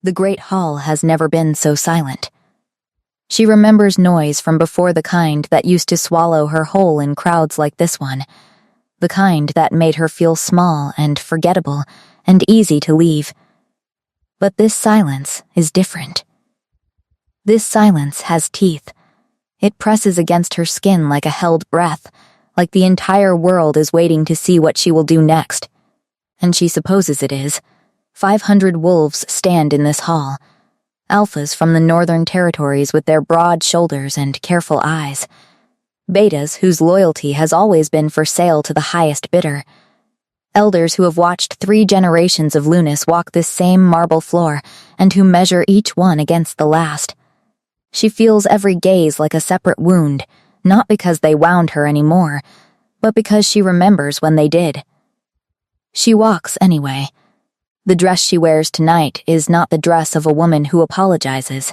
The great hall has never been so silent. She remembers noise from before, the kind that used to swallow her whole in crowds like this one, the kind that made her feel small and forgettable and easy to leave. But this silence is different. This silence has teeth. It presses against her skin like a held breath, like the entire world is waiting to see what she will do next. And she supposes it is. 500 wolves stand in this hall. Alphas from the northern territories with their broad shoulders and careful eyes. Betas whose loyalty has always been for sale to the highest bidder. Elders who have watched 3 generations of Lunas walk this same marble floor and who measure each one against the last. She feels every gaze like a separate wound, not because they wound her anymore, but because she remembers when they did. She walks anyway. The dress she wears tonight is not the dress of a woman who apologizes.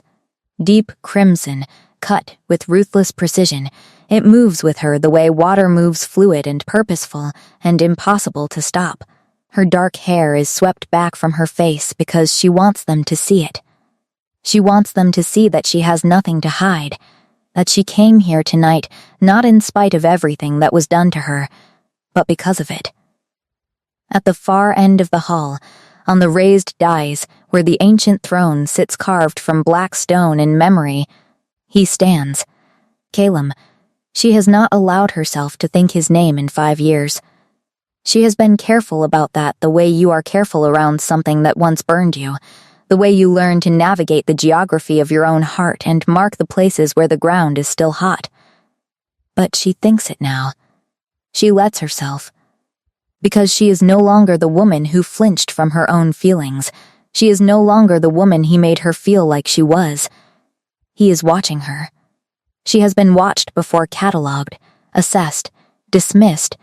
Deep crimson, cut with ruthless precision, it moves with her the way water moves, fluid and purposeful and impossible to stop. Her dark hair is swept back from her face because she wants them to see it. She wants them to see that she has nothing to hide, that she came here tonight not in spite of everything that was done to her, but because of it. At the far end of the hall, on the raised dais where the ancient throne sits carved from black stone in memory, he stands. Calum. She has not allowed herself to think his name in 5 years. She has been careful about that, the way you are careful around something that once burned you, the way you learn to navigate the geography of your own heart and mark the places where the ground is still hot. But she thinks it now. She lets herself. Because she is no longer the woman who flinched from her own feelings. She is no longer the woman he made her feel like she was. He is watching her. She has been watched before, catalogued, assessed, dismissed.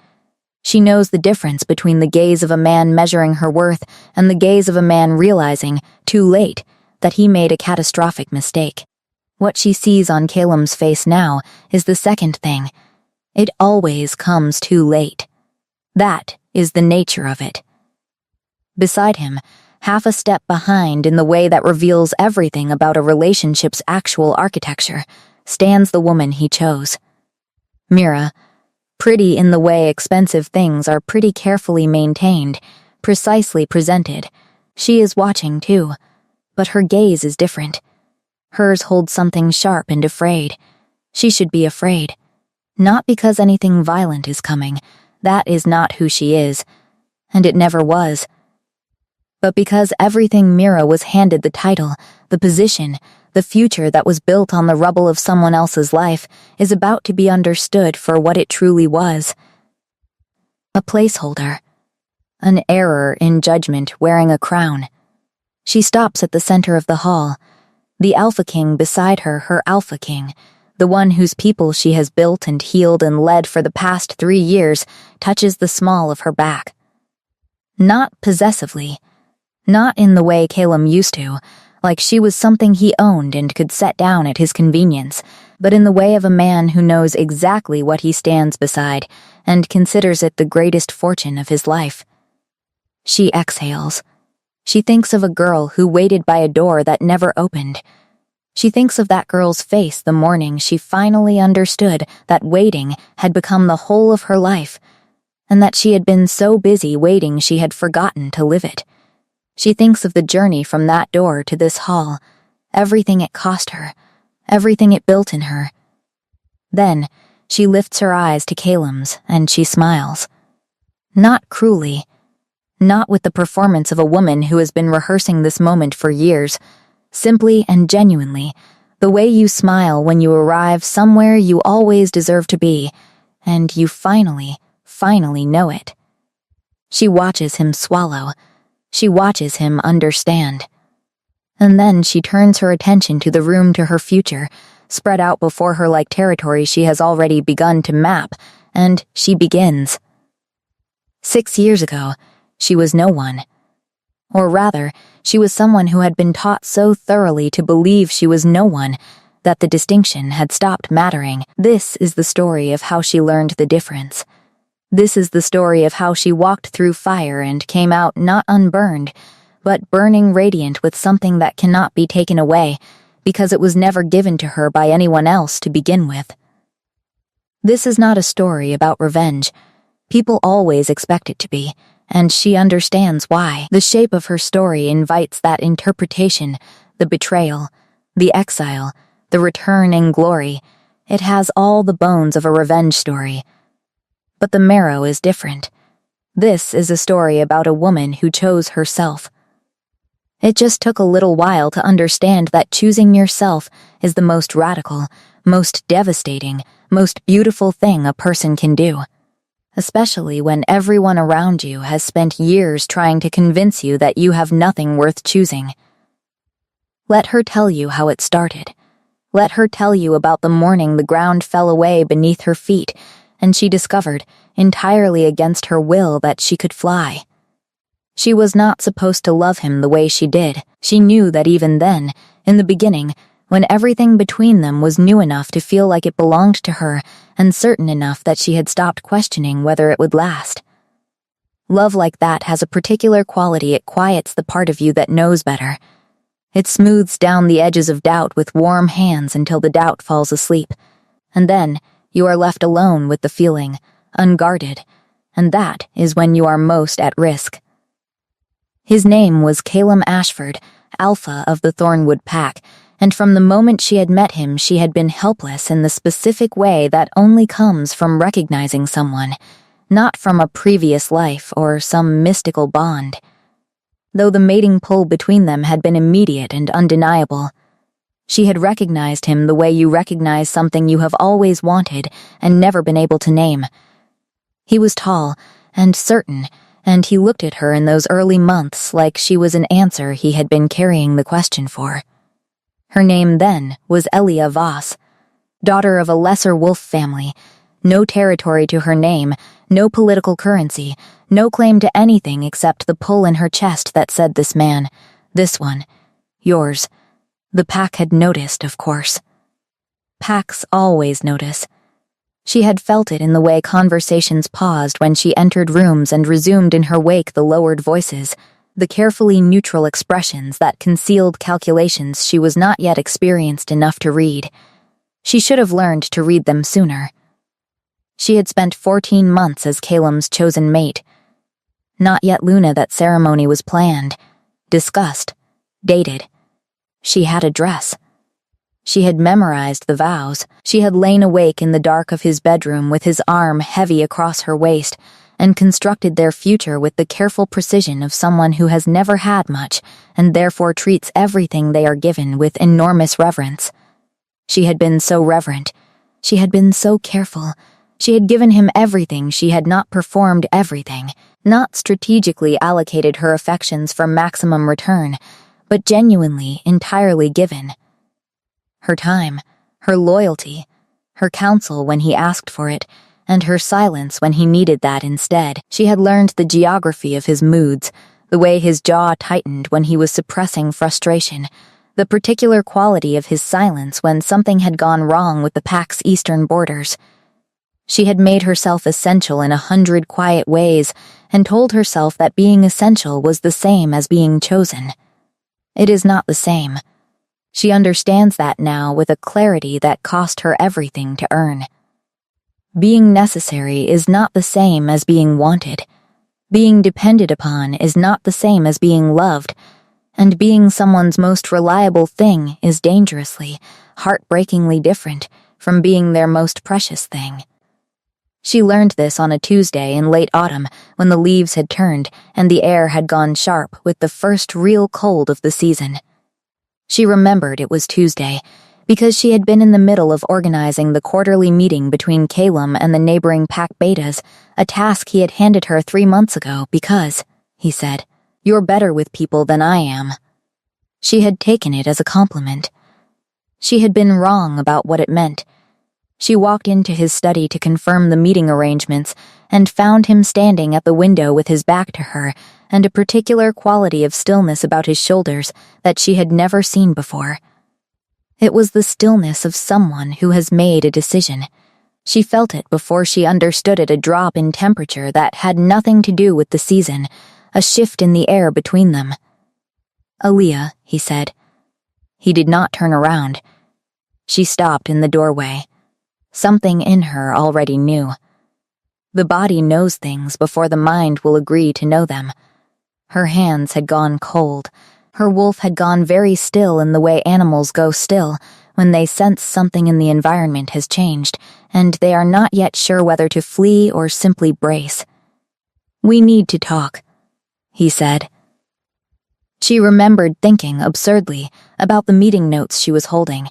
She knows the difference between the gaze of a man measuring her worth and the gaze of a man realizing, too late, that he made a catastrophic mistake. What she sees on Calum's face now is the second thing. It always comes too late. That is the nature of it. Beside him, half a step behind in the way that reveals everything about a relationship's actual architecture, stands the woman he chose. Mira, pretty in the way expensive things are pretty carefully maintained, precisely presented. She is watching too, but her gaze is different. Hers holds something sharp and afraid. She should be afraid. Not because anything violent is coming. That is not who she is, and it never was. But because everything Mira was handed, the title, the position, the future that was built on the rubble of someone else's life, is about to be understood for what it truly was. A placeholder. An error in judgment wearing a crown. She stops at the center of the hall. The Alpha King beside her, her Alpha King, the one whose people she has built and healed and led for the past 3 years, touches the small of her back. Not possessively. Not in the way Calum used to, like she was something he owned and could set down at his convenience, but in the way of a man who knows exactly what he stands beside and considers it the greatest fortune of his life. She exhales. She thinks of a girl who waited by a door that never opened. She thinks of that girl's face the morning she finally understood that waiting had become the whole of her life, and that she had been so busy waiting she had forgotten to live it. She thinks of the journey from that door to this hall, everything it cost her, everything it built in her. Then, she lifts her eyes to Calum's and she smiles. Not cruelly. Not with the performance of a woman who has been rehearsing this moment for years. Simply and genuinely, the way you smile when you arrive somewhere you always deserve to be, and you finally know it. She watches him swallow. She watches him understand. And then she turns her attention to the room to her future, spread out before her like territory she has already begun to map, and she begins. 6 years ago, she was no one. Or rather, she was someone who had been taught so thoroughly to believe she was no one that the distinction had stopped mattering. This is the story of how she learned the difference. This is the story of how she walked through fire and came out not unburned, but burning radiant with something that cannot be taken away, because it was never given to her by anyone else to begin with. This is not a story about revenge. People always expect it to be, and she understands why. The shape of her story invites that interpretation, the betrayal, the exile, the return in glory. It has all the bones of a revenge story. But the marrow is different. This is a story about a woman who chose herself. It just took a little while to understand that choosing yourself is the most radical, most devastating, most beautiful thing a person can do. Especially when everyone around you has spent years trying to convince you that you have nothing worth choosing. Let her tell you how it started. Let her tell you about the morning the ground fell away beneath her feet, and she discovered, entirely against her will, that she could fly. She was not supposed to love him the way she did. She knew that even then, in the beginning, when everything between them was new enough to feel like it belonged to her, and certain enough that she had stopped questioning whether it would last. Love like that has a particular quality. It quiets the part of you that knows better. It smooths down the edges of doubt with warm hands until the doubt falls asleep. And then, you are left alone with the feeling, unguarded, and that is when you are most at risk. His name was Calum Ashford, alpha of the Thornwood Pack, and from the moment she had met him she had been helpless in the specific way that only comes from recognizing someone, not from a previous life or some mystical bond. Though the mating pull between them had been immediate and undeniable, she had recognized him the way you recognize something you have always wanted and never been able to name. He was tall and certain, and he looked at her in those early months like she was an answer he had been carrying the question for. Her name then was Elia Voss, daughter of a lesser wolf family. No territory to her name, no political currency, no claim to anything except the pull in her chest that said this man, this one, yours. The pack had noticed, of course. Packs always notice. She had felt it in the way conversations paused when she entered rooms and resumed in her wake the lowered voices, the carefully neutral expressions that concealed calculations she was not yet experienced enough to read. She should have learned to read them sooner. She had spent 14 months as Calum's chosen mate. Not yet Luna that ceremony was planned, discussed, dated. She had a dress. She had memorized the vows. She had lain awake in the dark of his bedroom with his arm heavy across her waist and constructed their future with the careful precision of someone who has never had much and therefore treats everything they are given with enormous reverence. She had been so reverent. She had been so careful. She had given him everything. She had not performed everything, not strategically allocated her affections for maximum return, but genuinely, entirely given. Her time, her loyalty, her counsel when he asked for it, and her silence when he needed that instead. She had learned the geography of his moods, the way his jaw tightened when he was suppressing frustration, the particular quality of his silence when something had gone wrong with the pack's eastern borders. She had made herself essential in 100 quiet ways and told herself that being essential was the same as being chosen. It is not the same. She understands that now with a clarity that cost her everything to earn. Being necessary is not the same as being wanted. Being depended upon is not the same as being loved. And being someone's most reliable thing is dangerously, heartbreakingly different from being their most precious thing. She learned this on a Tuesday in late autumn when the leaves had turned and the air had gone sharp with the first real cold of the season. She remembered it was Tuesday because she had been in the middle of organizing the quarterly meeting between Calum and the neighboring pack betas, a task he had handed her 3 months ago because, he said, "You're better with people than I am." She had taken it as a compliment. She had been wrong about what it meant. She walked into his study to confirm the meeting arrangements and found him standing at the window with his back to her and a particular quality of stillness about his shoulders that she had never seen before. It was the stillness of someone who has made a decision. She felt it before she understood it, a drop in temperature that had nothing to do with the season, a shift in the air between them. "Aaliyah," he said. He did not turn around. She stopped in the doorway. Something in her already knew. The body knows things before the mind will agree to know them. Her hands had gone cold. Her wolf had gone very still in the way animals go still when they sense something in the environment has changed, and they are not yet sure whether to flee or simply brace. "We need to talk," he said. She remembered thinking, absurdly, about the meeting notes she was holding,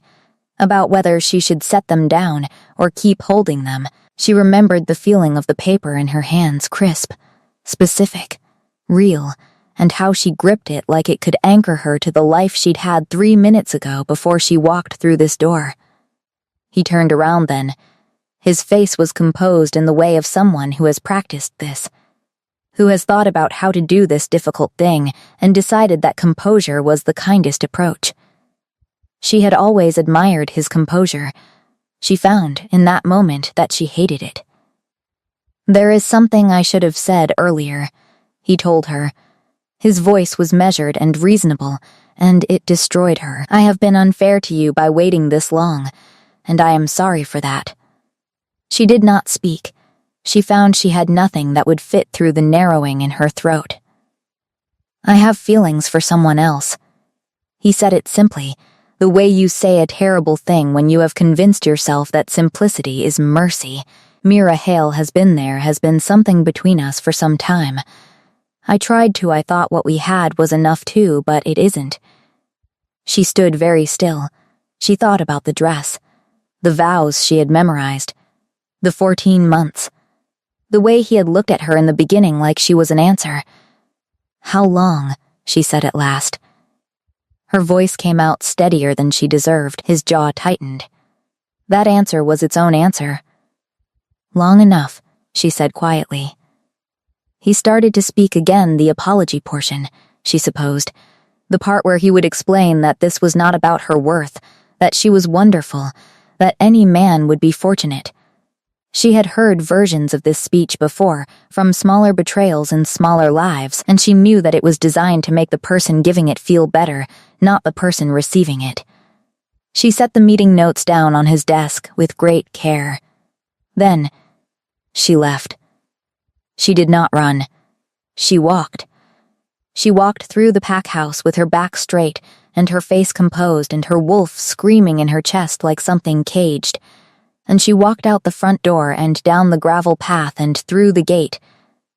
about whether she should set them down or keep holding them. She remembered the feeling of the paper in her hands, crisp, specific, real, and how she gripped it like it could anchor her to the life she'd had 3 minutes ago before she walked through this door. He turned around then. His face was composed in the way of someone who has practiced this, who has thought about how to do this difficult thing and decided that composure was the kindest approach. She had always admired his composure. She found, in that moment, that she hated it. "There is something I should have said earlier," he told her. His voice was measured and reasonable, and it destroyed her. "I have been unfair to you by waiting this long, and I am sorry for that." She did not speak. She found she had nothing that would fit through the narrowing in her throat. "I have feelings for someone else." He said it simply, the way you say a terrible thing when you have convinced yourself that simplicity is mercy. "Mira Hale has been something between us for some time. I thought what we had was enough too, but it isn't." She stood very still. She thought about the dress, the vows she had memorized, the 14 months, the way he had looked at her in the beginning like she was an answer. "How long?" she said at last. Her voice came out steadier than she deserved. His jaw tightened. That answer was its own answer. "Long enough," she said quietly. He started to speak again, the apology portion, she supposed, the part where he would explain that this was not about her worth, that she was wonderful, that any man would be fortunate. She had heard versions of this speech before, from smaller betrayals in smaller lives, and she knew that it was designed to make the person giving it feel better, not the person receiving it. She set the meeting notes down on his desk with great care. Then, she left. She did not run. She walked. She walked through the pack house with her back straight and her face composed and her wolf screaming in her chest like something caged. And she walked out the front door and down the gravel path and through the gate.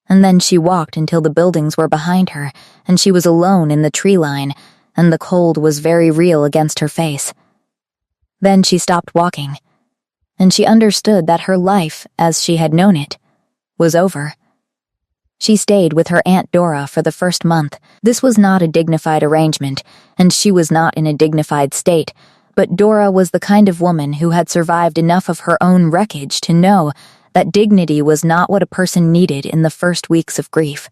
And then she walked until the buildings were behind her and she was alone in the tree line, and the cold was very real against her face. Then she stopped walking, and she understood that her life, as she had known it, was over. She stayed with her Aunt Dora for the first month. This was not a dignified arrangement, and she was not in a dignified state, but Dora was the kind of woman who had survived enough of her own wreckage to know that dignity was not what a person needed in the first weeks of grief.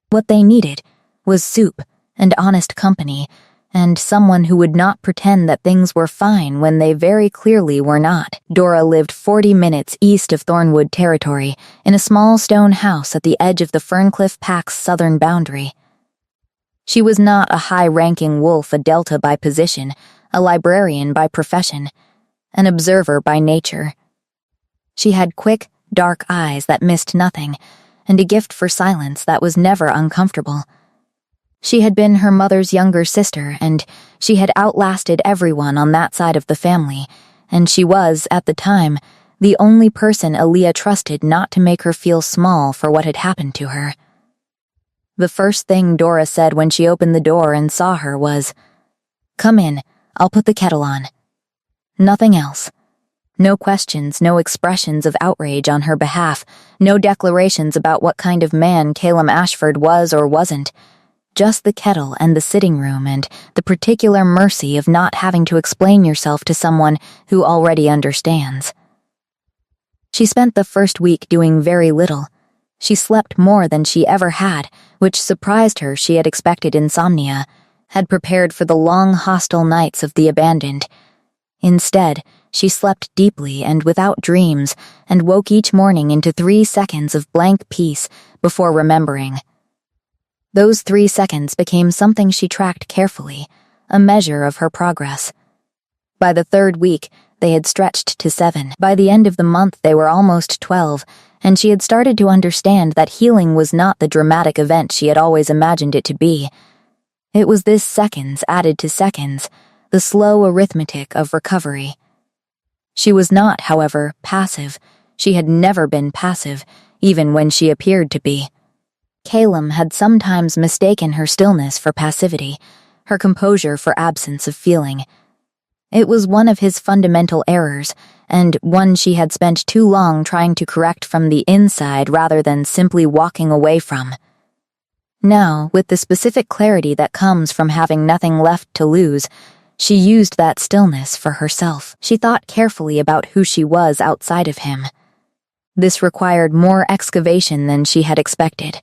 What they needed was soup and honest company, and someone who would not pretend that things were fine when they very clearly were not. Dora lived 40 minutes east of Thornwood Territory, in a small stone house at the edge of the Ferncliff Pack's southern boundary. She was not a high-ranking wolf, a Delta by position, a librarian by profession, an observer by nature. She had quick, dark eyes that missed nothing, and a gift for silence that was never uncomfortable. She had been her mother's younger sister, and she had outlasted everyone on that side of the family, and she was, at the time, the only person Aaliyah trusted not to make her feel small for what had happened to her. The first thing Dora said when she opened the door and saw her was, "Come in, I'll put the kettle on." Nothing else. No questions, no expressions of outrage on her behalf, no declarations about what kind of man Calum Ashford was or wasn't. Just the kettle and the sitting room and the particular mercy of not having to explain yourself to someone who already understands. She spent the first week doing very little. She slept more than she ever had, which surprised her. She had expected insomnia, had prepared for the long hostile nights of the abandoned. Instead, she slept deeply and without dreams and woke each morning into 3 seconds of blank peace before remembering. Those 3 seconds became something she tracked carefully, a measure of her progress. By the 3rd week, they had stretched to 7. By the end of the month, they were almost 12, and she had started to understand that healing was not the dramatic event she had always imagined it to be. It was this seconds added to seconds, the slow arithmetic of recovery. She was not, however, passive. She had never been passive, even when she appeared to be. Calum had sometimes mistaken her stillness for passivity, her composure for absence of feeling. It was one of his fundamental errors, and one she had spent too long trying to correct from the inside rather than simply walking away from. Now, with the specific clarity that comes from having nothing left to lose, she used that stillness for herself. She thought carefully about who she was outside of him. This required more excavation than she had expected.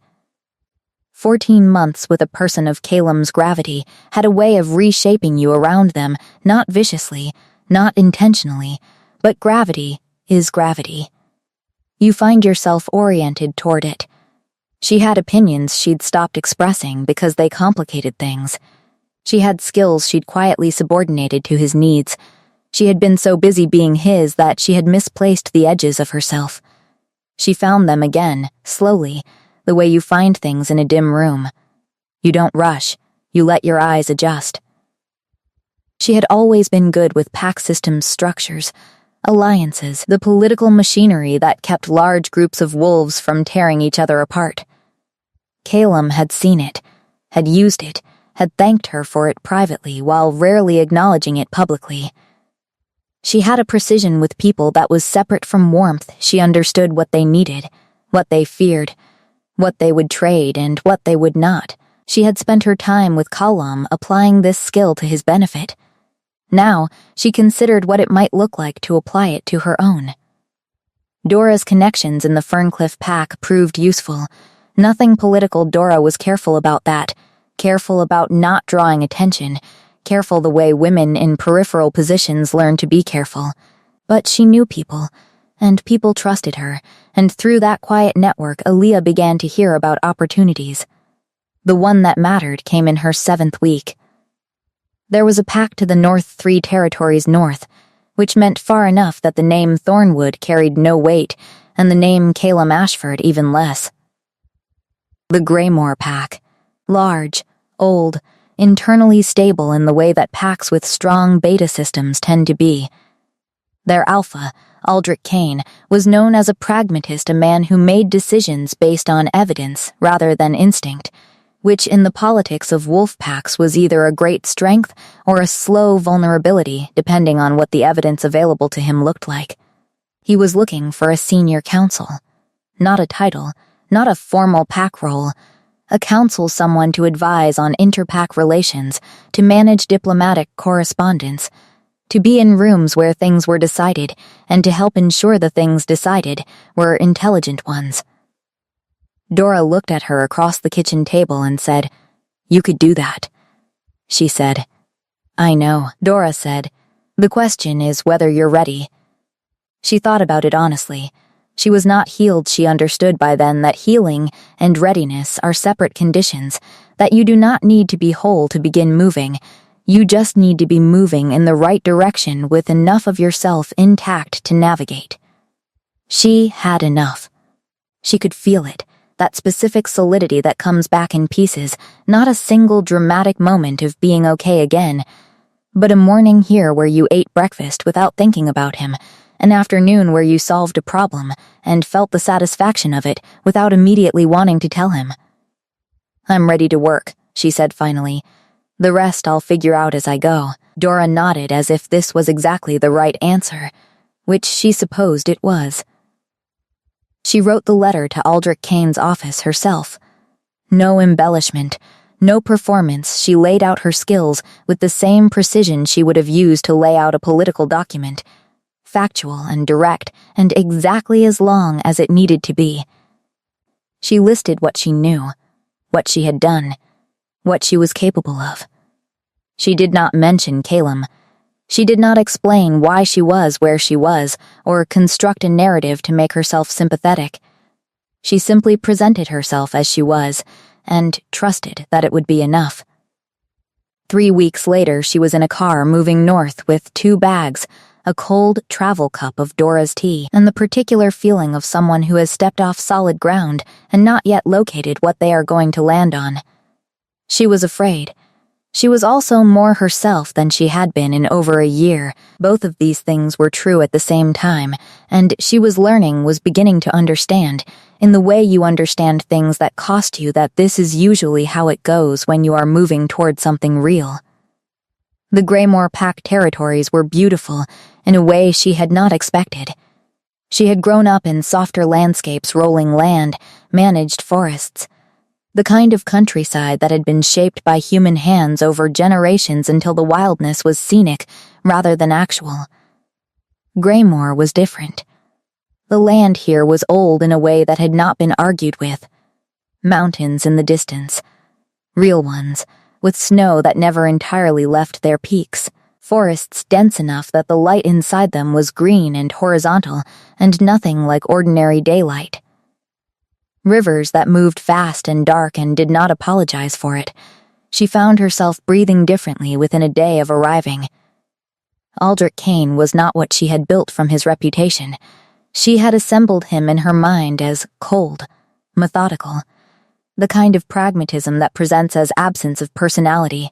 14 months with a person of Calum's gravity had a way of reshaping you around them, not viciously, not intentionally, but gravity is gravity. You find yourself oriented toward it. She had opinions she'd stopped expressing because they complicated things. She had skills she'd quietly subordinated to his needs. She had been so busy being his that she had misplaced the edges of herself. She found them again, slowly, the way you find things in a dim room. You don't rush, you let your eyes adjust. She had always been good with pack systems structures, alliances, the political machinery that kept large groups of wolves from tearing each other apart. Calum had seen it, had used it, had thanked her for it privately while rarely acknowledging it publicly. She had a precision with people that was separate from warmth. She understood what they needed, what they feared, what they would trade and what they would not. She had spent her time with Calum applying this skill to his benefit. Now, she considered what it might look like to apply it to her own. Dora's connections in the Ferncliff pack proved useful. Nothing political. Dora was careful about that, careful about not drawing attention, careful the way women in peripheral positions learn to be careful. But she knew people, and people trusted her, and through that quiet network, Aaliyah began to hear about opportunities. The one that mattered came in her 7th week. There was a pack to the North 3 territories north, which meant far enough that the name Thornwood carried no weight, and the name Calum Ashford even less. The Greymore pack. Large, old, internally stable in the way that packs with strong beta systems tend to be. Their alpha, Aldrich Kane, was known as a pragmatist, a man who made decisions based on evidence rather than instinct, which in the politics of wolf packs was either a great strength or a slow vulnerability, depending on what the evidence available to him looked like. He was looking for a senior counsel. Not a title, not a formal pack role. A counsel, someone to advise on inter-pack relations, to manage diplomatic correspondence, to be in rooms where things were decided, and to help ensure the things decided were intelligent ones. Dora looked at her across the kitchen table and said, "You could do that." She said, "I know," Dora said. "The question is whether you're ready." She thought about it honestly. She was not healed. She understood by then that healing and readiness are separate conditions, that you do not need to be whole to begin moving. You just need to be moving in the right direction with enough of yourself intact to navigate. She had enough. She could feel it, that specific solidity that comes back in pieces, not a single dramatic moment of being okay again, but a morning here where you ate breakfast without thinking about him, an afternoon where you solved a problem and felt the satisfaction of it without immediately wanting to tell him. "I'm ready to work," she said finally. "The rest I'll figure out as I go." Dora nodded as if this was exactly the right answer, which she supposed it was. She wrote the letter to Aldrich Kane's office herself. No embellishment, no performance. She laid out her skills with the same precision she would have used to lay out a political document. Factual and direct, and exactly as long as it needed to be. She listed what she knew, what she had done, what she was capable of. She did not mention Calum. She did not explain why she was where she was, or construct a narrative to make herself sympathetic. She simply presented herself as she was, and trusted that it would be enough. 3 weeks later, she was in a car moving north with 2 bags, a cold travel cup of Dora's tea, and the particular feeling of someone who has stepped off solid ground and not yet located what they are going to land on. She was afraid. She was also more herself than she had been in over a year. Both of these things were true at the same time, and she was beginning to understand, in the way you understand things that cost you, that this is usually how it goes when you are moving toward something real. The Greymore Pack territories were beautiful in a way she had not expected. She had grown up in softer landscapes, rolling land, managed forests, the kind of countryside that had been shaped by human hands over generations until the wildness was scenic rather than actual. Greymore was different. The land here was old in a way that had not been argued with. Mountains in the distance, real ones, with snow that never entirely left their peaks, forests dense enough that the light inside them was green and horizontal and nothing like ordinary daylight. Rivers that moved fast and dark and did not apologize for it. She found herself breathing differently within a day of arriving. Aldrich Kane was not what she had built from his reputation. She had assembled him in her mind as cold, methodical, the kind of pragmatism that presents as absence of personality.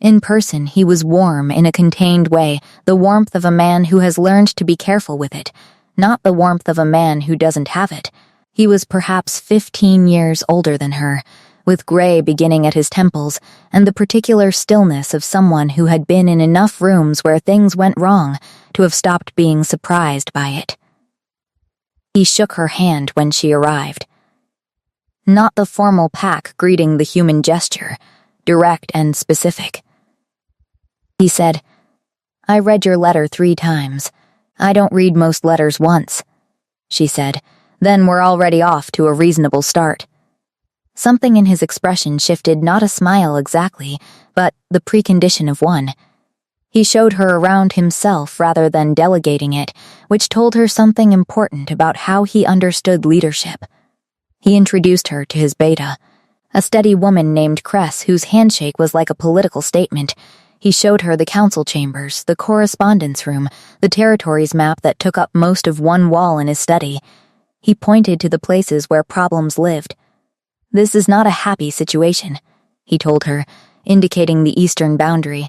In person, he was warm in a contained way, the warmth of a man who has learned to be careful with it, not the warmth of a man who doesn't have it. He was perhaps 15 years older than her, with gray beginning at his temples and the particular stillness of someone who had been in enough rooms where things went wrong to have stopped being surprised by it. He shook her hand when she arrived. Not the formal pack greeting, the human gesture, direct and specific. He said, "I read your letter 3 times. I don't read most letters once," she said. "Then we're already off to a reasonable start." Something in his expression shifted, not a smile exactly, but the precondition of one. He showed her around himself rather than delegating it, which told her something important about how he understood leadership. He introduced her to his beta, a steady woman named Cress whose handshake was like a political statement. He showed her the council chambers, the correspondence room, the territories map that took up most of one wall in his study. He pointed to the places where problems lived. "This is not a happy situation," he told her, indicating the eastern boundary.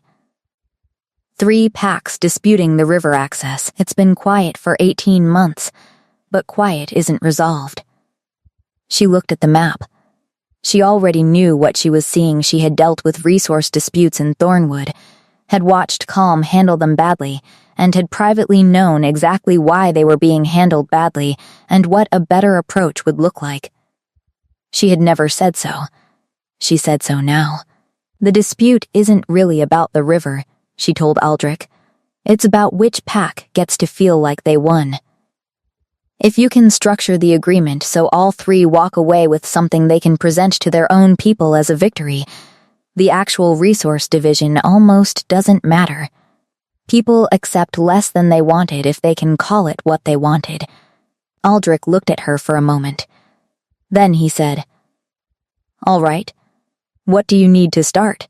3 packs disputing the river access. It's been quiet for 18 months, but quiet isn't resolved. She looked at the map. She already knew what she was seeing. She had dealt with resource disputes in Thornwood, had watched Calm handle them badly, and had privately known exactly why they were being handled badly and what a better approach would look like. She had never said so. She said so now. "The dispute isn't really about the river," she told Aldrich. "It's about which pack gets to feel like they won. If you can structure the agreement so all 3 walk away with something they can present to their own people as a victory, the actual resource division almost doesn't matter. People accept less than they wanted if they can call it what they wanted." Aldrich looked at her for a moment. Then he said, "All right. What do you need to start?"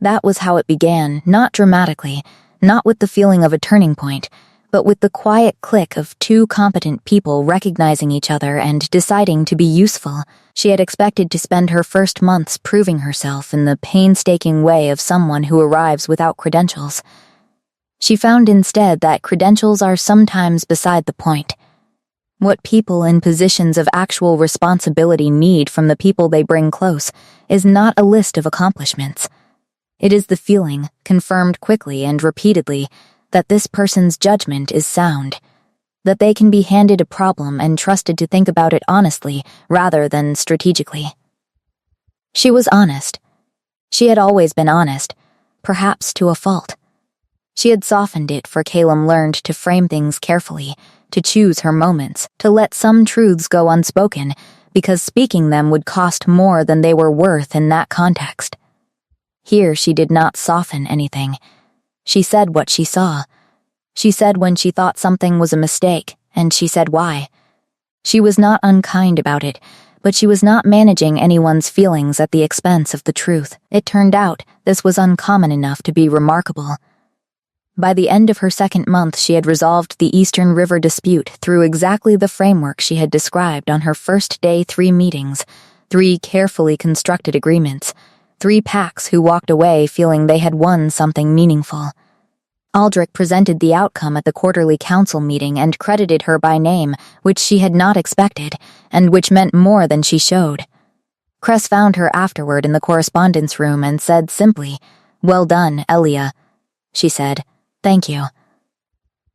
That was how it began, not dramatically, not with the feeling of a turning point, but with the quiet click of 2 competent people recognizing each other and deciding to be useful. She had expected to spend her first months proving herself in the painstaking way of someone who arrives without credentials. She found instead that credentials are sometimes beside the point. What people in positions of actual responsibility need from the people they bring close is not a list of accomplishments. It is the feeling, confirmed quickly and repeatedly, that this person's judgment is sound, that they can be handed a problem and trusted to think about it honestly rather than strategically. She was honest. She had always been honest, perhaps to a fault. She had softened it, for Calum learned to frame things carefully, to choose her moments, to let some truths go unspoken, because speaking them would cost more than they were worth in that context. Here she did not soften anything. She said what she saw. She said when she thought something was a mistake, and she said why. She was not unkind about it, but she was not managing anyone's feelings at the expense of the truth. It turned out this was uncommon enough to be remarkable. By the end of her second month, she had resolved the Eastern River dispute through exactly the framework she had described on her first day 3 meetings, 3 carefully constructed agreements, 3 packs who walked away feeling they had won something meaningful. Aldrich presented the outcome at the quarterly council meeting and credited her by name, which she had not expected, and which meant more than she showed. Cress found her afterward in the correspondence room and said simply, "Well done, Elia." She said, "Thank you."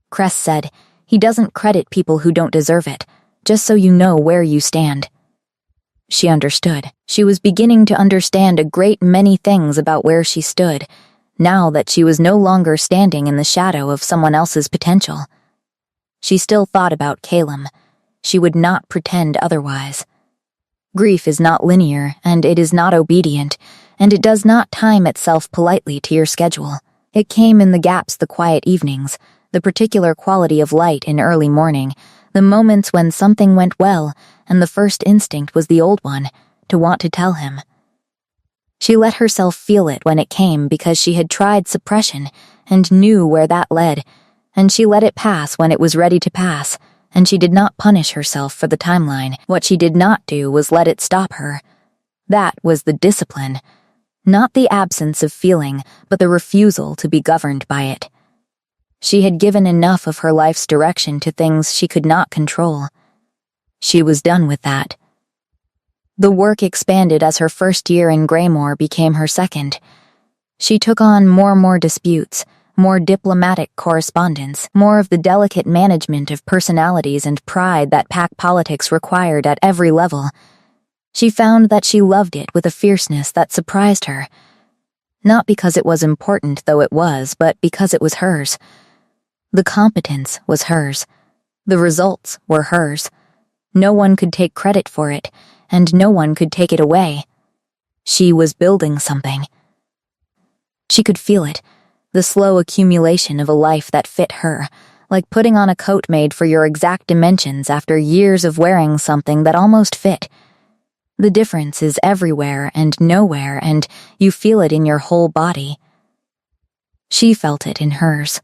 Cress said, "He doesn't credit people who don't deserve it, just so you know where you stand." She understood. She was beginning to understand a great many things about where she stood, now that she was no longer standing in the shadow of someone else's potential. She still thought about Calum. She would not pretend otherwise. Grief is not linear, and it is not obedient, and it does not time itself politely to your schedule. It came in the gaps, the quiet evenings, the particular quality of light in early morning, the moments when something went well, and the first instinct was the old one, to want to tell him. She let herself feel it when it came because she had tried suppression and knew where that led, and she let it pass when it was ready to pass, and she did not punish herself for the timeline. What she did not do was let it stop her. That was the discipline. Not the absence of feeling, but the refusal to be governed by it. She had given enough of her life's direction to things she could not control. She was done with that. The work expanded as her first year in Greymore became her second. She took on more disputes, more diplomatic correspondence, more of the delicate management of personalities and pride that pack politics required at every level. She found that she loved it with a fierceness that surprised her. Not because it was important, though it was, but because it was hers. The competence was hers. The results were hers. No one could take credit for it, and no one could take it away. She was building something. She could feel it, the slow accumulation of a life that fit her, like putting on a coat made for your exact dimensions after years of wearing something that almost fit. The difference is everywhere and nowhere, and you feel it in your whole body. She felt it in hers.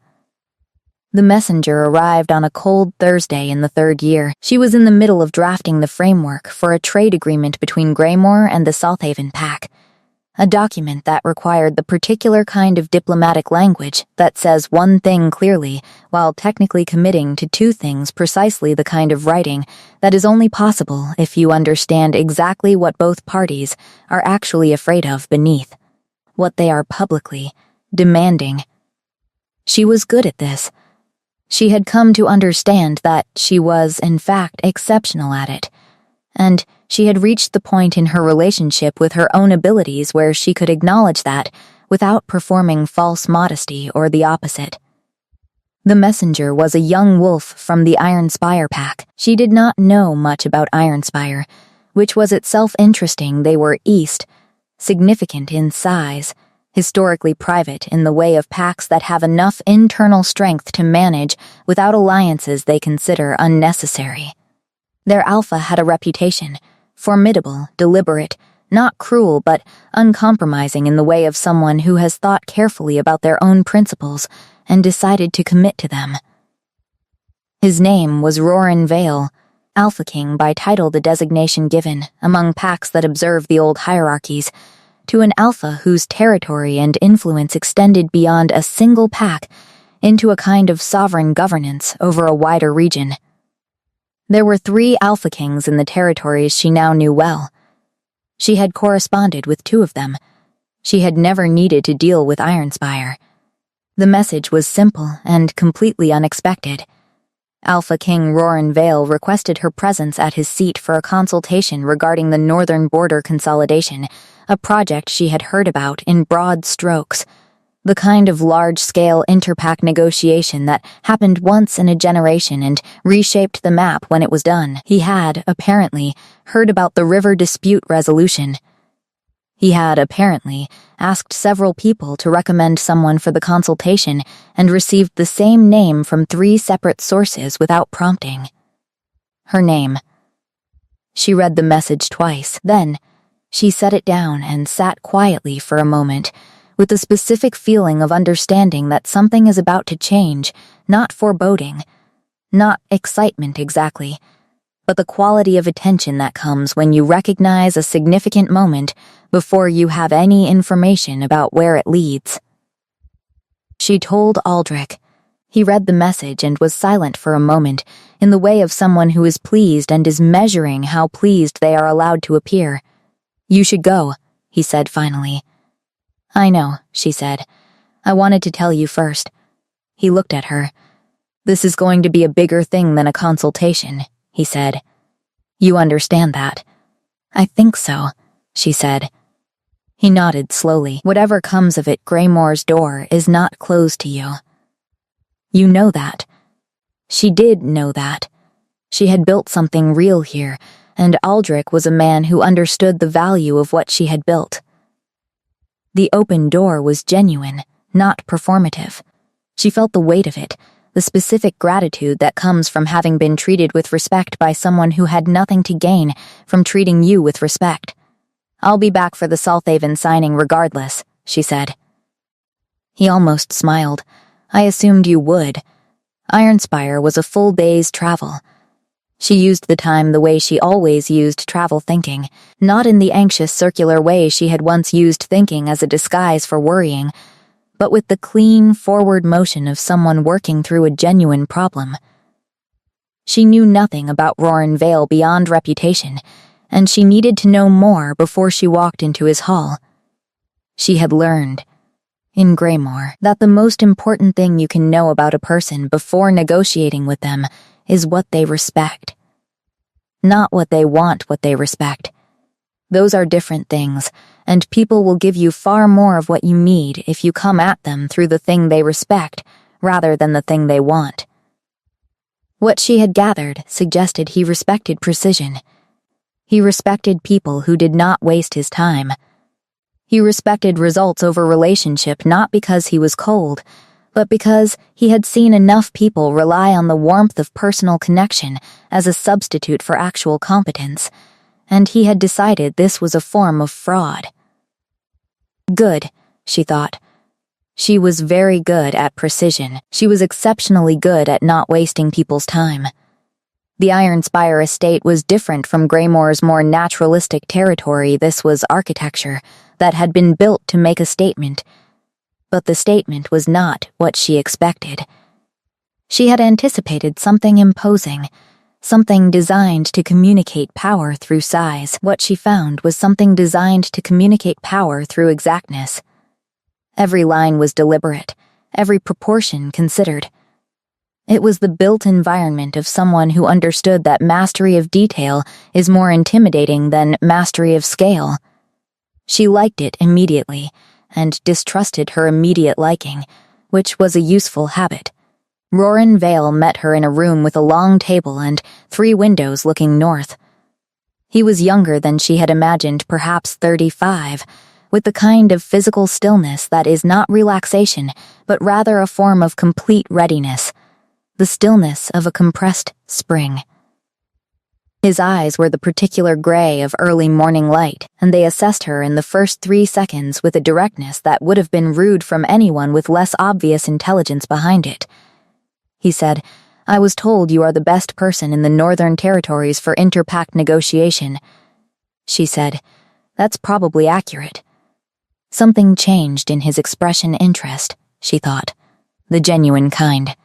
The messenger arrived on a cold Thursday in the 3rd year. She was in the middle of drafting the framework for a trade agreement between Greymore and the Southhaven Pack, a document that required the particular kind of diplomatic language that says one thing clearly while technically committing to 2 things, precisely the kind of writing that is only possible if you understand exactly what both parties are actually afraid of beneath, what they are publicly demanding. She was good at this. She had come to understand that she was, in fact, exceptional at it, and she had reached the point in her relationship with her own abilities where she could acknowledge that without performing false modesty or the opposite. The messenger was a young wolf from the Ironspire pack. She did not know much about Ironspire, which was itself interesting. They were east, significant in size, historically private in the way of packs that have enough internal strength to manage without alliances they consider unnecessary. Their alpha had a reputation, formidable, deliberate, not cruel but uncompromising in the way of someone who has thought carefully about their own principles and decided to commit to them. His name was Roran Vale, Alpha King by title, the designation given, among packs that observe the old hierarchies, to an alpha whose territory and influence extended beyond a single pack into a kind of sovereign governance over a wider region. There were 3 Alpha Kings in the territories she now knew well. She had corresponded with 2 of them. She had never needed to deal with Ironspire. The message was simple and completely unexpected. Alpha King Roran Vale requested her presence at his seat for a consultation regarding the northern border consolidation, a project she had heard about in broad strokes, the kind of large-scale interpack negotiation that happened once in a generation and reshaped the map when it was done. He had, apparently, heard about the river dispute resolution. He had, apparently, asked several people to recommend someone for the consultation and received the same name from 3 separate sources without prompting. Her name. She read the message twice. Then, she set it down and sat quietly for a moment, with the specific feeling of understanding that something is about to change, not foreboding, not excitement exactly, but the quality of attention that comes when you recognize a significant moment before you have any information about where it leads. She told Aldrich. He read the message and was silent for a moment, in the way of someone who is pleased and is measuring how pleased they are allowed to appear. "You should go," he said finally. "I know," she said. "I wanted to tell you first." He looked at her. "This is going to be a bigger thing than a consultation," he said. "You understand that?" "I think so," she said. He nodded slowly. "Whatever comes of it, Greymoor's door is not closed to you. You know that." She did know that. She had built something real here, and Aldrich was a man who understood the value of what she had built. The open door was genuine, not performative. She felt the weight of it, the specific gratitude that comes from having been treated with respect by someone who had nothing to gain from treating you with respect. "I'll be back for the Salthaven signing regardless," she said. He almost smiled. "I assumed you would." Ironspire was a full day's travel. She used the time the way she always used travel thinking, not in the anxious circular way she had once used thinking as a disguise for worrying, but with the clean, forward motion of someone working through a genuine problem. She knew nothing about Roran Vale beyond reputation, and she needed to know more before she walked into his hall. She had learned, in Greymoor, that the most important thing you can know about a person before negotiating with them is what they respect. Not what they want, what they respect. Those are different things, and people will give you far more of what you need if you come at them through the thing they respect rather than the thing they want. What she had gathered suggested he respected precision. He respected people who did not waste his time. He respected results over relationship not because he was cold, but because he had seen enough people rely on the warmth of personal connection as a substitute for actual competence, and he had decided this was a form of fraud. Good, she thought. She was very good at precision. She was exceptionally good at not wasting people's time. The Ironspire estate was different from Greymoor's more naturalistic territory. This was architecture that had been built to make a statement, but the statement was not what she expected. She had anticipated something imposing, something designed to communicate power through size. What she found was something designed to communicate power through exactness. Every line was deliberate, every proportion considered. It was the built environment of someone who understood that mastery of detail is more intimidating than mastery of scale. She liked it immediately, and distrusted her immediate liking, which was a useful habit. Roran Vale met her in a room with a long table and 3 windows looking north. He was younger than she had imagined, perhaps 35, with the kind of physical stillness that is not relaxation, but rather a form of complete readiness, the stillness of a compressed spring. His eyes were the particular gray of early morning light, and they assessed her in the first 3 seconds with a directness that would have been rude from anyone with less obvious intelligence behind it. He said, "I was told you are the best person in the Northern Territories for interpact negotiation." She said, "That's probably accurate." Something changed in his expression interest, she thought, the genuine kind.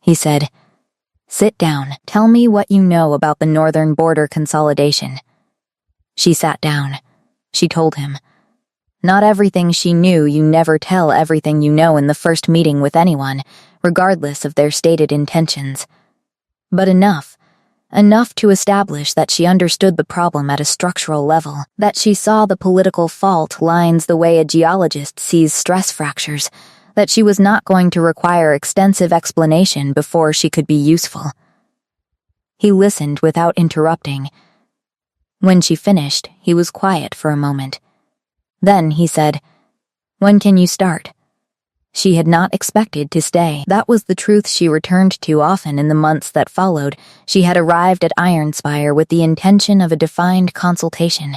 He said, "Sit down. Tell me what you know about the northern border consolidation." She sat down. She told him. Not everything she knew. You never tell everything you know in the first meeting with anyone, regardless of their stated intentions. But enough to establish that she understood the problem at a structural level, that she saw the political fault lines the way a geologist sees stress fractures, that she was not going to require extensive explanation before she could be useful. He listened without interrupting. When she finished, he was quiet for a moment. Then he said, "When can you start?" She had not expected to stay. That was the truth she returned to often in the months that followed. She had arrived at Ironspire with the intention of a defined consultation,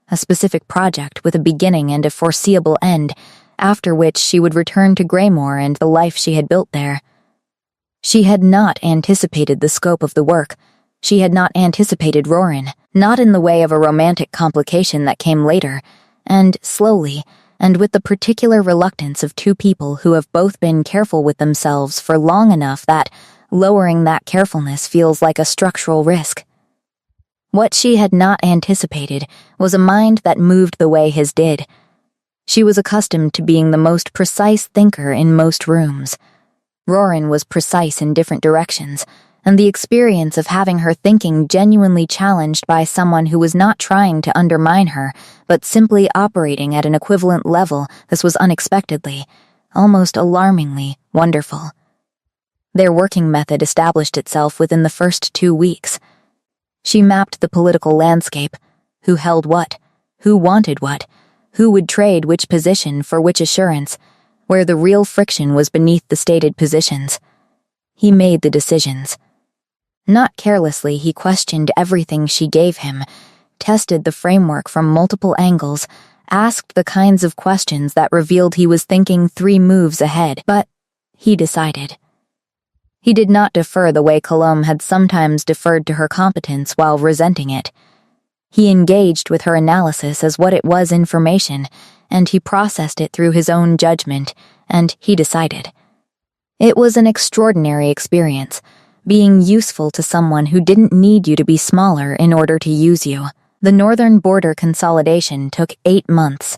a specific project with a beginning and a foreseeable end, after which she would return to Greymore and the life she had built there. She had not anticipated the scope of the work. She had not anticipated Rorin, not in the way of a romantic complication that came later, and slowly, and with the particular reluctance of two people who have both been careful with themselves for long enough that lowering that carefulness feels like a structural risk. What she had not anticipated was a mind that moved the way his did. She was accustomed to being the most precise thinker in most rooms. Rorin was precise in different directions, and the experience of having her thinking genuinely challenged by someone who was not trying to undermine her, but simply operating at an equivalent level, this was unexpectedly, almost alarmingly, wonderful. Their working method established itself within the first 2 weeks. She mapped the political landscape, who held what, who wanted what, who would trade which position for which assurance, where the real friction was beneath the stated positions. He made the decisions. Not carelessly, he questioned everything she gave him, tested the framework from multiple angles, asked the kinds of questions that revealed he was thinking 3 moves ahead, but he decided. He did not defer the way Colombe had sometimes deferred to her competence while resenting it. He engaged with her analysis as what it was information, and he processed it through his own judgment, and he decided. It was an extraordinary experience, being useful to someone who didn't need you to be smaller in order to use you. The northern border consolidation took 8 months.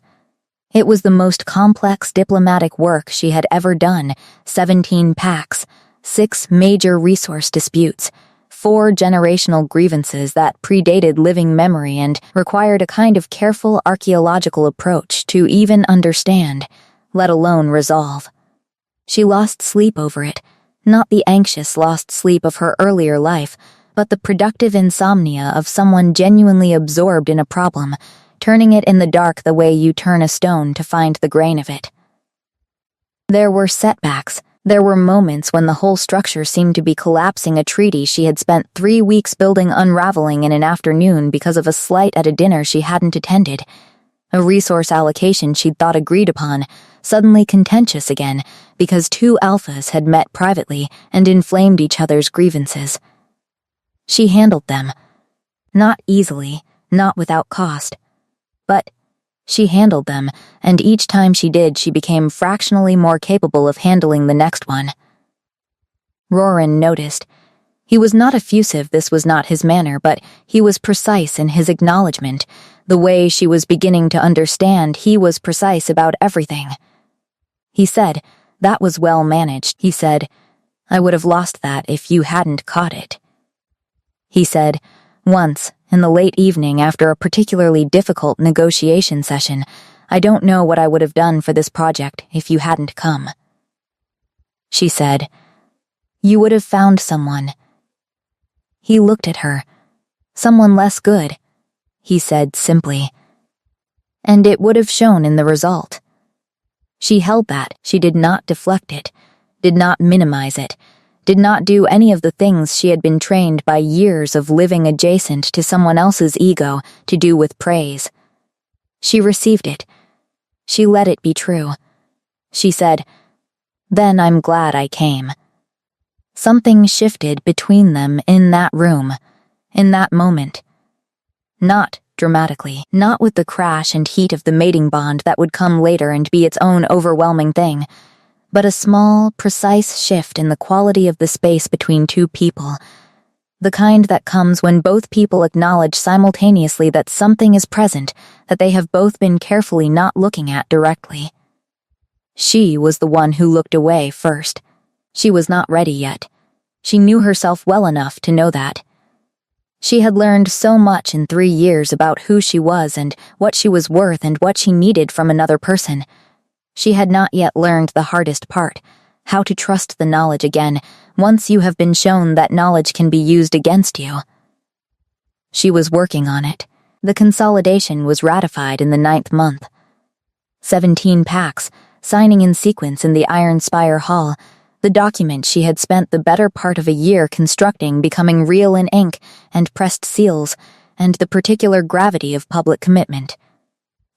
It was the most complex diplomatic work she had ever done, 17 pacts, 6 major resource disputes, 4 generational grievances that predated living memory and required a kind of careful archaeological approach to even understand, let alone resolve. She lost sleep over it, not the anxious lost sleep of her earlier life, but the productive insomnia of someone genuinely absorbed in a problem, turning it in the dark the way you turn a stone to find the grain of it. There were setbacks. There were moments when the whole structure seemed to be collapsing, a treaty she had spent 3 weeks building unraveling in an afternoon because of a slight at a dinner she hadn't attended. A resource allocation she'd thought agreed upon, suddenly contentious again, because 2 alphas had met privately and inflamed each other's grievances. She handled them. Not easily, not without cost. But she handled them, and each time she did, she became fractionally more capable of handling the next one. Rorin noticed. He was not effusive, this was not his manner, but he was precise in his acknowledgement. The way she was beginning to understand, he was precise about everything. He said, "That was well managed." He said, "I would have lost that if you hadn't caught it." He said, "Once, in the late evening after a particularly difficult negotiation session, I don't know what I would have done for this project if you hadn't come." She said, "You would have found someone." He looked at her. "Someone less good," he said simply. And it would have shown in the result. She held that. She did not deflect it, did not minimize it, did not do any of the things she had been trained by years of living adjacent to someone else's ego to do with praise. She received it. She let it be true. She said, "Then I'm glad I came." Something shifted between them in that room, in that moment. Not dramatically, not with the crash and heat of the mating bond that would come later and be its own overwhelming thing, but a small, precise shift in the quality of the space between 2 people, the kind that comes when both people acknowledge simultaneously that something is present that they have both been carefully not looking at directly. She was the one who looked away first. She was not ready yet. She knew herself well enough to know that. She had learned so much in 3 years about who she was and what she was worth and what she needed from another person. She had not yet learned the hardest part, how to trust the knowledge again, once you have been shown that knowledge can be used against you. She was working on it. The consolidation was ratified in the 9th month. 17 pacts, signing in sequence in the Iron Spire Hall, the document she had spent the better part of a year constructing becoming real in ink and pressed seals, and the particular gravity of public commitment.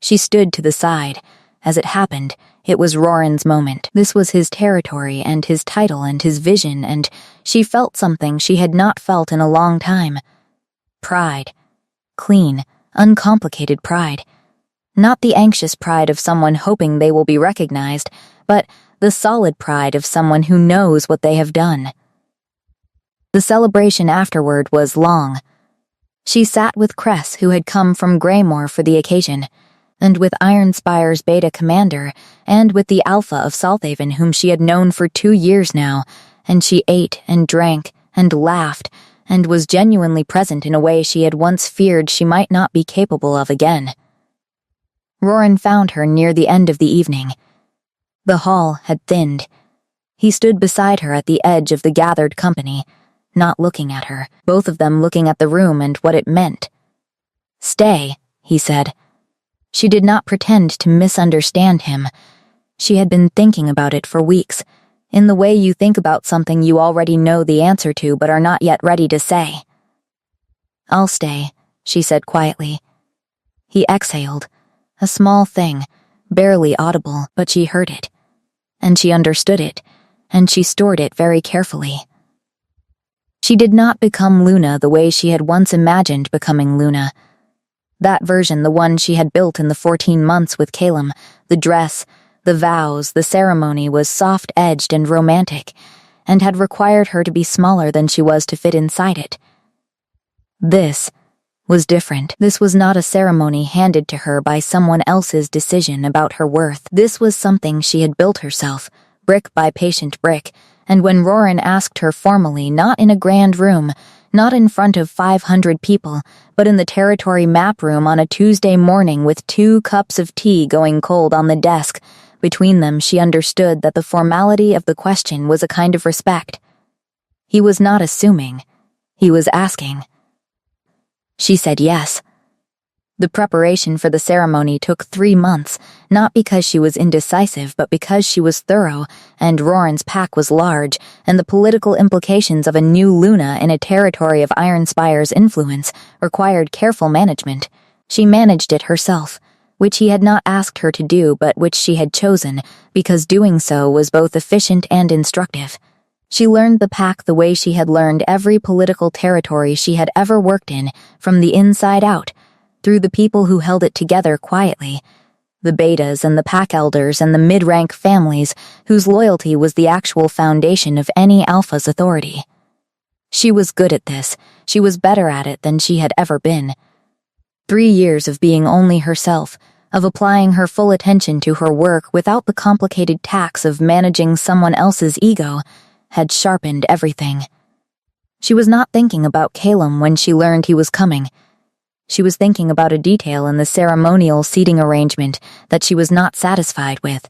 She stood to the side. As it happened, it was Roran's moment. This was his territory and his title and his vision, and she felt something she had not felt in a long time. Pride. Clean, uncomplicated pride. Not the anxious pride of someone hoping they will be recognized, but the solid pride of someone who knows what they have done. The celebration afterward was long. She sat with Cress, who had come from Greymore for the occasion, and with Iron Spire's beta commander, and with the Alpha of Salthaven, whom she had known for 2 years now, and she ate and drank and laughed and was genuinely present in a way she had once feared she might not be capable of again. Roran found her near the end of the evening. The hall had thinned. He stood beside her at the edge of the gathered company, not looking at her, both of them looking at the room and what it meant. "Stay," he said. She did not pretend to misunderstand him. She had been thinking about it for weeks, in the way you think about something you already know the answer to but are not yet ready to say. "I'll stay," she said quietly. He exhaled, a small thing, barely audible, but she heard it. And she understood it, and she stored it very carefully. She did not become Luna the way she had once imagined becoming Luna. That version, the one she had built in the 14 months with Calum, the dress, the vows, the ceremony was soft-edged and romantic, and had required her to be smaller than she was to fit inside it. This was different. This was not a ceremony handed to her by someone else's decision about her worth. This was something she had built herself, brick by patient brick, and when Roran asked her formally, not in a grand room, not in front of 500 people, but in the territory map room on a Tuesday morning with 2 cups of tea going cold on the desk, between them she understood that the formality of the question was a kind of respect. He was not assuming. He was asking. She said yes. The preparation for the ceremony took 3 months, not because she was indecisive, but because she was thorough, and Roran's pack was large, and the political implications of a new Luna in a territory of Iron Spire's influence required careful management. She managed it herself, which he had not asked her to do, but which she had chosen, because doing so was both efficient and instructive. She learned the pack the way she had learned every political territory she had ever worked in, from the inside out, through the people who held it together quietly, the betas and the pack elders and the mid-rank families whose loyalty was the actual foundation of any alpha's authority. She was good at this. She was better at it than she had ever been. 3 years of being only herself, of applying her full attention to her work without the complicated tax of managing someone else's ego, had sharpened everything. She was not thinking about Calum when she learned he was coming. She was thinking about a detail in the ceremonial seating arrangement that she was not satisfied with,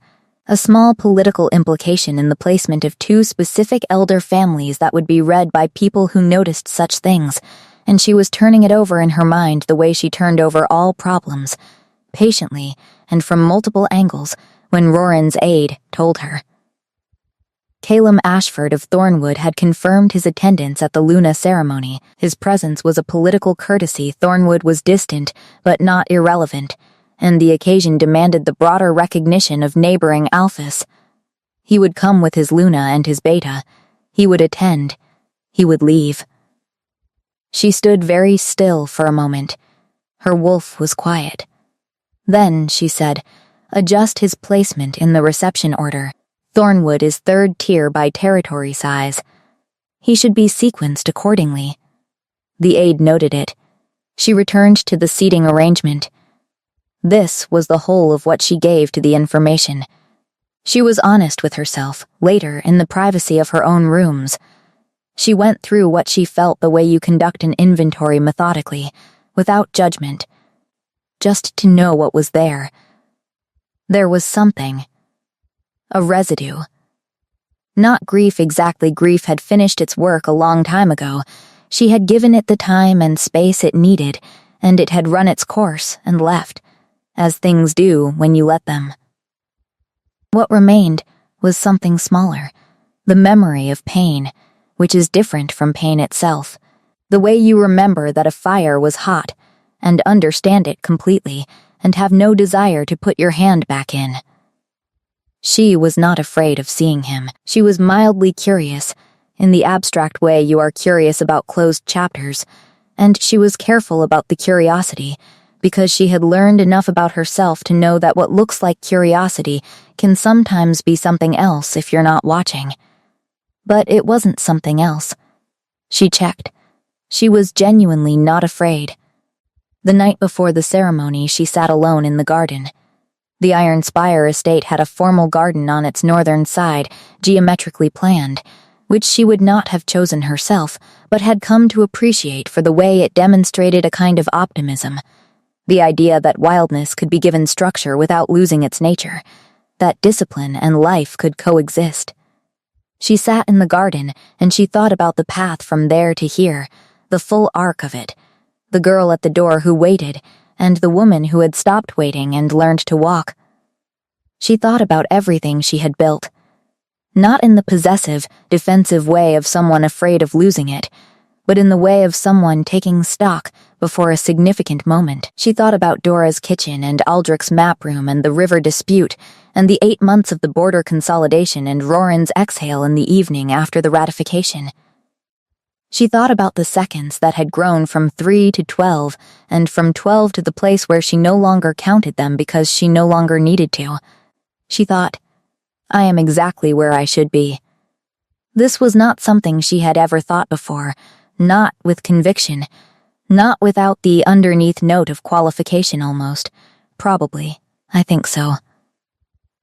a small political implication in the placement of 2 specific elder families that would be read by people who noticed such things, and she was turning it over in her mind the way she turned over all problems, patiently and from multiple angles, when Roran's aide told her. Calum Ashford of Thornwood had confirmed his attendance at the Luna ceremony. His presence was a political courtesy. Thornwood was distant, but not irrelevant, and the occasion demanded the broader recognition of neighboring alphas. He would come with his Luna and his beta. He would attend. He would leave. She stood very still for a moment. Her wolf was quiet. Then, she said, adjust his placement in the reception order. Thornwood is 3rd tier by territory size. He should be sequenced accordingly. The aide noted it. She returned to the seating arrangement. This was the whole of what she gave to the information. She was honest with herself, later in the privacy of her own rooms. She went through what she felt the way you conduct an inventory methodically, without judgment, just to know what was there. There was something. A residue. Not grief exactly. Grief had finished its work a long time ago. She had given it the time and space it needed, and it had run its course and left, as things do when you let them. What remained was something smaller, the memory of pain, which is different from pain itself. The way you remember that a fire was hot, and understand it completely, and have no desire to put your hand back in. She was not afraid of seeing him. She was mildly curious, in the abstract way you are curious about closed chapters, and she was careful about the curiosity, because she had learned enough about herself to know that what looks like curiosity can sometimes be something else if you're not watching. But it wasn't something else. She checked. She was genuinely not afraid. The night before the ceremony, she sat alone in the garden. The Iron Spire estate had a formal garden on its northern side, geometrically planned, which she would not have chosen herself, but had come to appreciate for the way it demonstrated a kind of optimism. The idea that wildness could be given structure without losing its nature, that discipline and life could coexist. She sat in the garden, and she thought about the path from there to here, the full arc of it, the girl at the door who waited, and the woman who had stopped waiting and learned to walk. She thought about everything she had built. Not in the possessive, defensive way of someone afraid of losing it, but in the way of someone taking stock before a significant moment. She thought about Dora's kitchen and Aldrich's map room and the river dispute, and the 8 months of the border consolidation and Roran's exhale in the evening after the ratification. She thought about the seconds that had grown from 3 to 12, and from 12 to the place where she no longer counted them because she no longer needed to. She thought, I am exactly where I should be. This was not something she had ever thought before, not with conviction, not without the underneath note of qualification almost. Probably, I think so.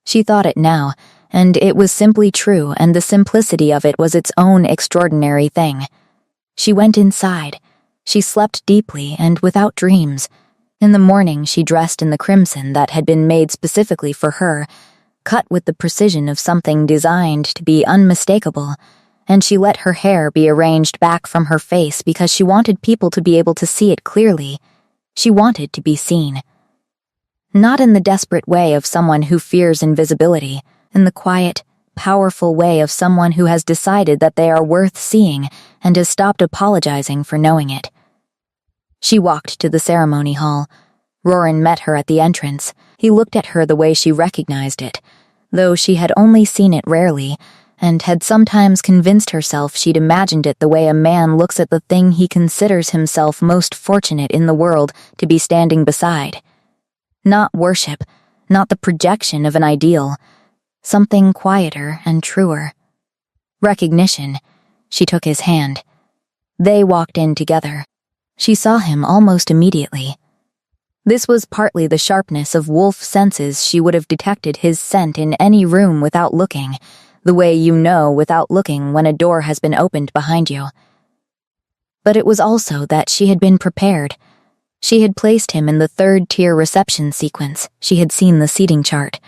She thought it now, and it was simply true, and the simplicity of it was its own extraordinary thing. She went inside. She slept deeply and without dreams. In the morning she dressed in the crimson that had been made specifically for her, cut with the precision of something designed to be unmistakable, and she let her hair be arranged back from her face because she wanted people to be able to see it clearly. She wanted to be seen. Not in the desperate way of someone who fears invisibility, in the quiet, powerful way of someone who has decided that they are worth seeing and has stopped apologizing for knowing it. She walked to the ceremony hall. Roran met her at the entrance. He looked at her the way she recognized it, though she had only seen it rarely, and had sometimes convinced herself she'd imagined it the way a man looks at the thing he considers himself most fortunate in the world to be standing beside. Not worship, not the projection of an ideal, something quieter and truer. Recognition. She took his hand. They walked in together. She saw him almost immediately. This was partly the sharpness of wolf senses. She would have detected his scent in any room without looking, the way you know without looking when a door has been opened behind you. But it was also that she had been prepared. She had placed him in the third-tier reception sequence. She had seen the seating chart.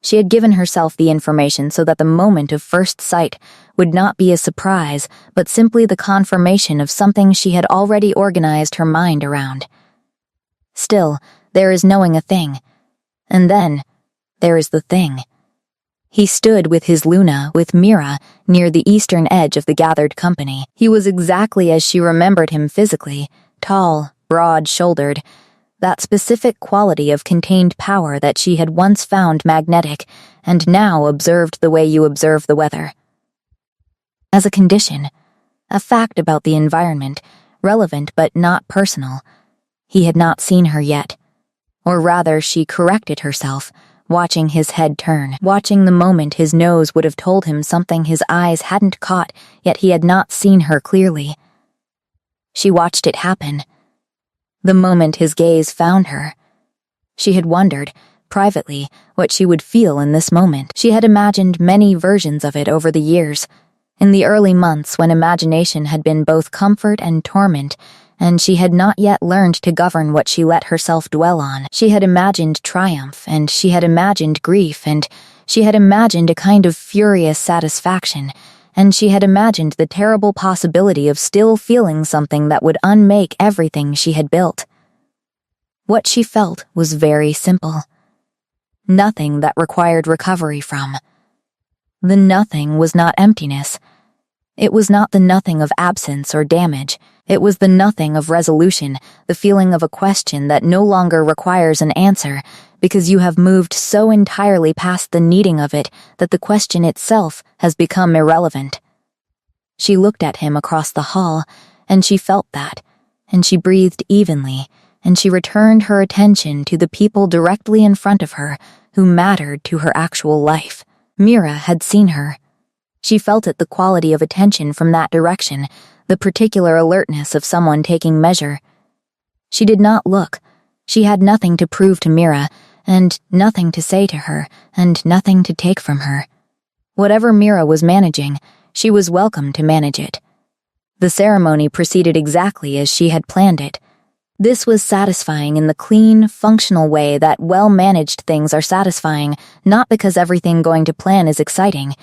She had given herself the information so that the moment of first sight would not be a surprise, but simply the confirmation of something she had already organized her mind around. Still, there is knowing a thing. And then, there is the thing. He stood with his Luna, with Mira, near the eastern edge of the gathered company. He was exactly as she remembered him physically, tall, broad-shouldered, that specific quality of contained power that she had once found magnetic and now observed the way you observe the weather. As a condition, a fact about the environment, relevant but not personal, he had not seen her yet. Or rather, she corrected herself, watching his head turn, watching the moment his nose would have told him something his eyes hadn't caught, yet he had not seen her clearly. She watched it happen. The moment his gaze found her. She had wondered, privately, what she would feel in this moment. She had imagined many versions of it over the years, in the early months when imagination had been both comfort and torment, and she had not yet learned to govern what she let herself dwell on. She had imagined triumph, and she had imagined grief, and she had imagined a kind of furious satisfaction, and she had imagined the terrible possibility of still feeling something that would unmake everything she had built. What she felt was very simple. nothing that required recovery from. The nothing was not emptiness. It was not the nothing of absence or damage. It was the nothing of resolution, the feeling of a question that no longer requires an answer, because you have moved so entirely past the needing of it that the question itself has become irrelevant. She looked at him across the hall, and she felt that, and she breathed evenly, and she returned her attention to the people directly in front of her who mattered to her actual life. Mira had seen her. She felt it, the quality of attention from that direction, the particular alertness of someone taking measure. She did not look. She had nothing to prove to Mira, and nothing to say to her, and nothing to take from her. Whatever Mira was managing, she was welcome to manage it. The ceremony proceeded exactly as she had planned it. This was satisfying in the clean, functional way that well-managed things are satisfying, not because everything going to plan is exciting,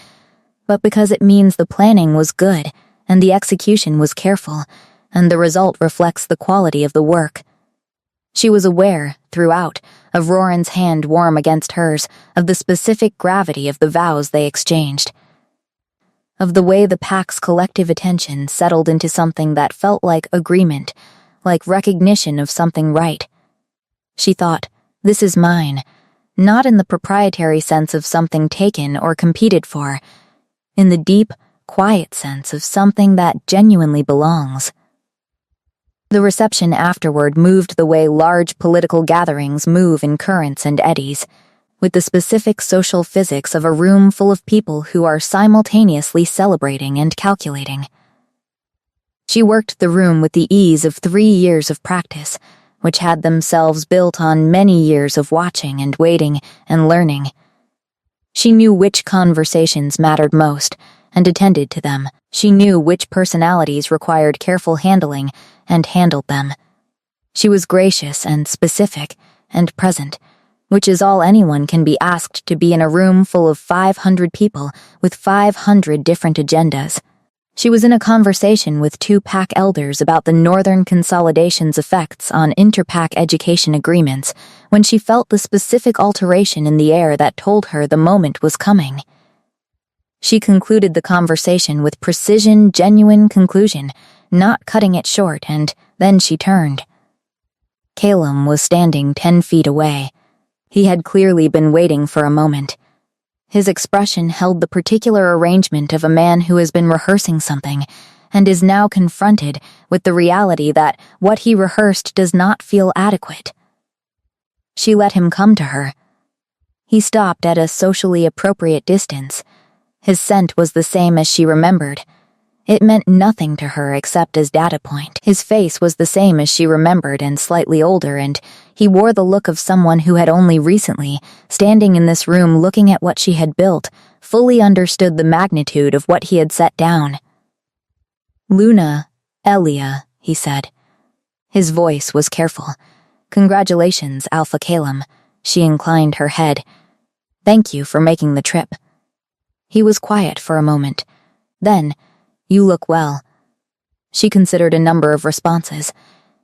but because it means the planning was good, and the execution was careful, and the result reflects the quality of the work. She was aware, throughout, of Roran's hand warm against hers, of the specific gravity of the vows they exchanged, of the way the pack's collective attention settled into something that felt like agreement, like recognition of something right. She thought, this is mine, not in the proprietary sense of something taken or competed for, in the deep, quiet sense of something that genuinely belongs. The reception afterward moved the way large political gatherings move in currents and eddies, with the specific social physics of a room full of people who are simultaneously celebrating and calculating. She worked the room with the ease of 3 years of practice, which had themselves built on many years of watching and waiting and learning. She knew which conversations mattered most, and attended to them. She knew which personalities required careful handling, and handled them. She was gracious and specific and present, which is all anyone can be asked to be in a room full of 500 people with 500 different agendas. She was in a conversation with 2 pack elders about the Northern Consolidation's effects on inter-pack education agreements when she felt the specific alteration in the air that told her the moment was coming. She concluded the conversation with precision, genuine conclusion, not cutting it short, and then she turned. Calum was standing 10 feet away. He had clearly been waiting for a moment. His expression held the particular arrangement of a man who has been rehearsing something and is now confronted with the reality that what he rehearsed does not feel adequate. She let him come to her. He stopped at a socially appropriate distance. His scent was the same as she remembered. It meant nothing to her except as data point. His face was the same as she remembered and slightly older, and he wore the look of someone who had only recently, standing in this room looking at what she had built, fully understood the magnitude of what he had set down. "Luna, Elia," he said. His voice was careful. "Congratulations, Alpha Calum." She inclined her head. "Thank you for making the trip." He was quiet for a moment. Then, "You look well." She considered a number of responses.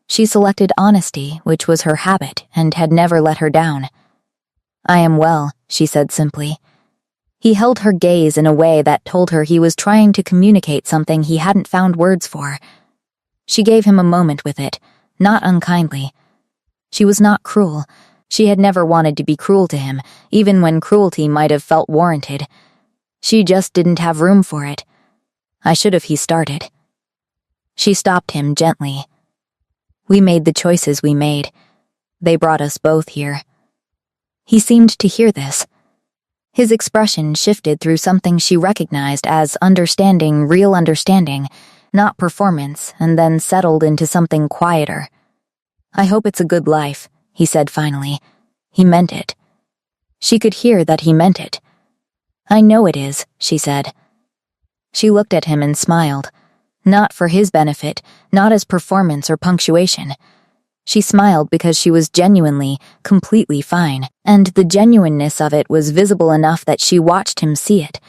She selected honesty, which was her habit and had never let her down. "I am well," she said simply. He held her gaze in a way that told her he was trying to communicate something he hadn't found words for. She gave him a moment with it, not unkindly. She was not cruel. She had never wanted to be cruel to him, even when cruelty might have felt warranted. She just didn't have room for it. "I should have," he started. She stopped him gently. "We made the choices we made. They brought us both here." He seemed to hear this. His expression shifted through something she recognized as understanding, real understanding, not performance, and then settled into something quieter. "I hope it's a good life," he said finally. He meant it. She could hear that he meant it. "I know it is," she said. She looked at him and smiled. Not for his benefit, not as performance or punctuation. She smiled because she was genuinely, completely fine, and the genuineness of it was visible enough that she watched him see it,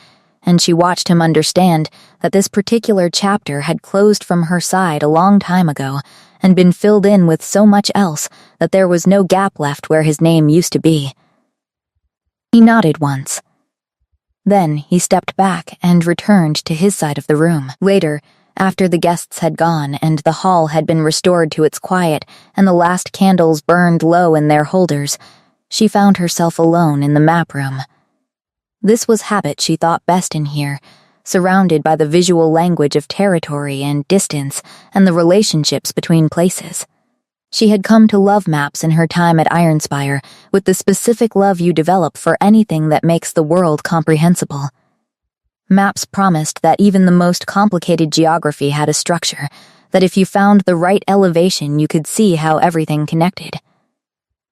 and she watched him understand that this particular chapter had closed from her side a long time ago and been filled in with so much else that there was no gap left where his name used to be. He nodded once. Then he stepped back and returned to his side of the room. Later, after the guests had gone and the hall had been restored to its quiet and the last candles burned low in their holders, she found herself alone in the map room. This was habit she thought best in here, surrounded by the visual language of territory and distance and the relationships between places. She had come to love maps in her time at Ironspire with the specific love you develop for anything that makes the world comprehensible. Maps promised that even the most complicated geography had a structure, that if you found the right elevation you could see how everything connected.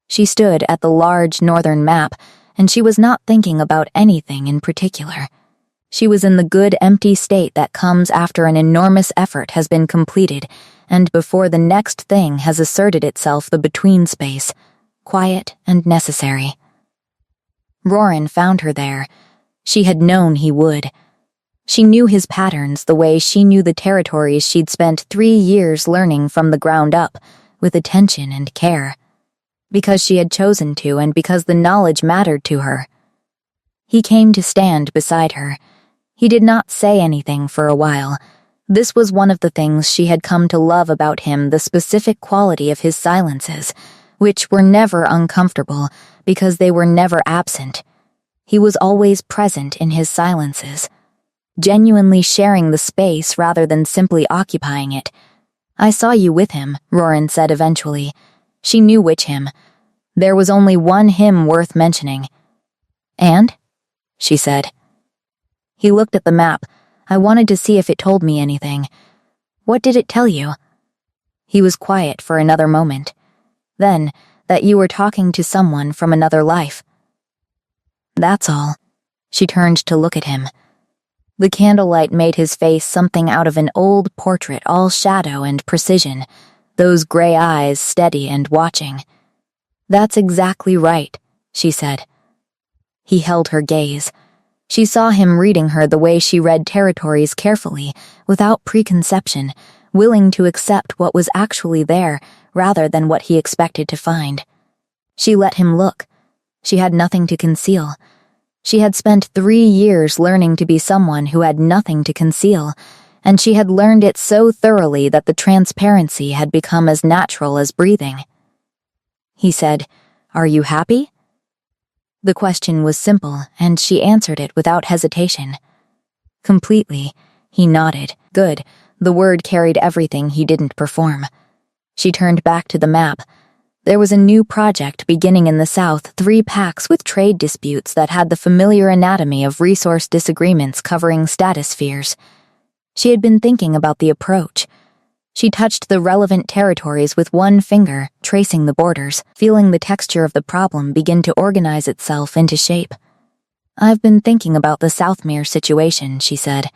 She stood at the large northern map, and she was not thinking about anything in particular. She was in the good empty state that comes after an enormous effort has been completed and before the next thing has asserted itself, the between space, quiet and necessary. Roran found her there. She had known he would. She knew his patterns the way she knew the territories she'd spent 3 years learning from the ground up, with attention and care. Because she had chosen to and because the knowledge mattered to her. He came to stand beside her. He did not say anything for a while. This was one of the things she had come to love about him, the specific quality of his silences, which were never uncomfortable because they were never absent. He was always present in his silences, genuinely sharing the space rather than simply occupying it. "I saw you with him," Roran said eventually. She knew which him. There was only one him worth mentioning. "And?" she said. He looked at the map. "I wanted to see if it told me anything." "What did it tell you?" He was quiet for another moment. "Then, that you were talking to someone from another life." "That's all." She turned to look at him. The candlelight made his face something out of an old portrait, all shadow and precision, those gray eyes steady and watching. "That's exactly right," she said. He held her gaze. She saw him reading her the way she read territories carefully, without preconception, willing to accept what was actually there rather than what he expected to find. She let him look. She had nothing to conceal. She had spent 3 years learning to be someone who had nothing to conceal, and she had learned it so thoroughly that the transparency had become as natural as breathing. He said, "Are you happy?" The question was simple, and she answered it without hesitation. "Completely," he nodded. "Good." The word carried everything he didn't perform. She turned back to the map. There was a new project beginning in the south, 3 packs with trade disputes that had the familiar anatomy of resource disagreements covering statospheres. She had been thinking about the approach. She touched the relevant territories with one finger, tracing the borders, feeling the texture of the problem begin to organize itself into shape. "I've been thinking about the Southmere situation," she said.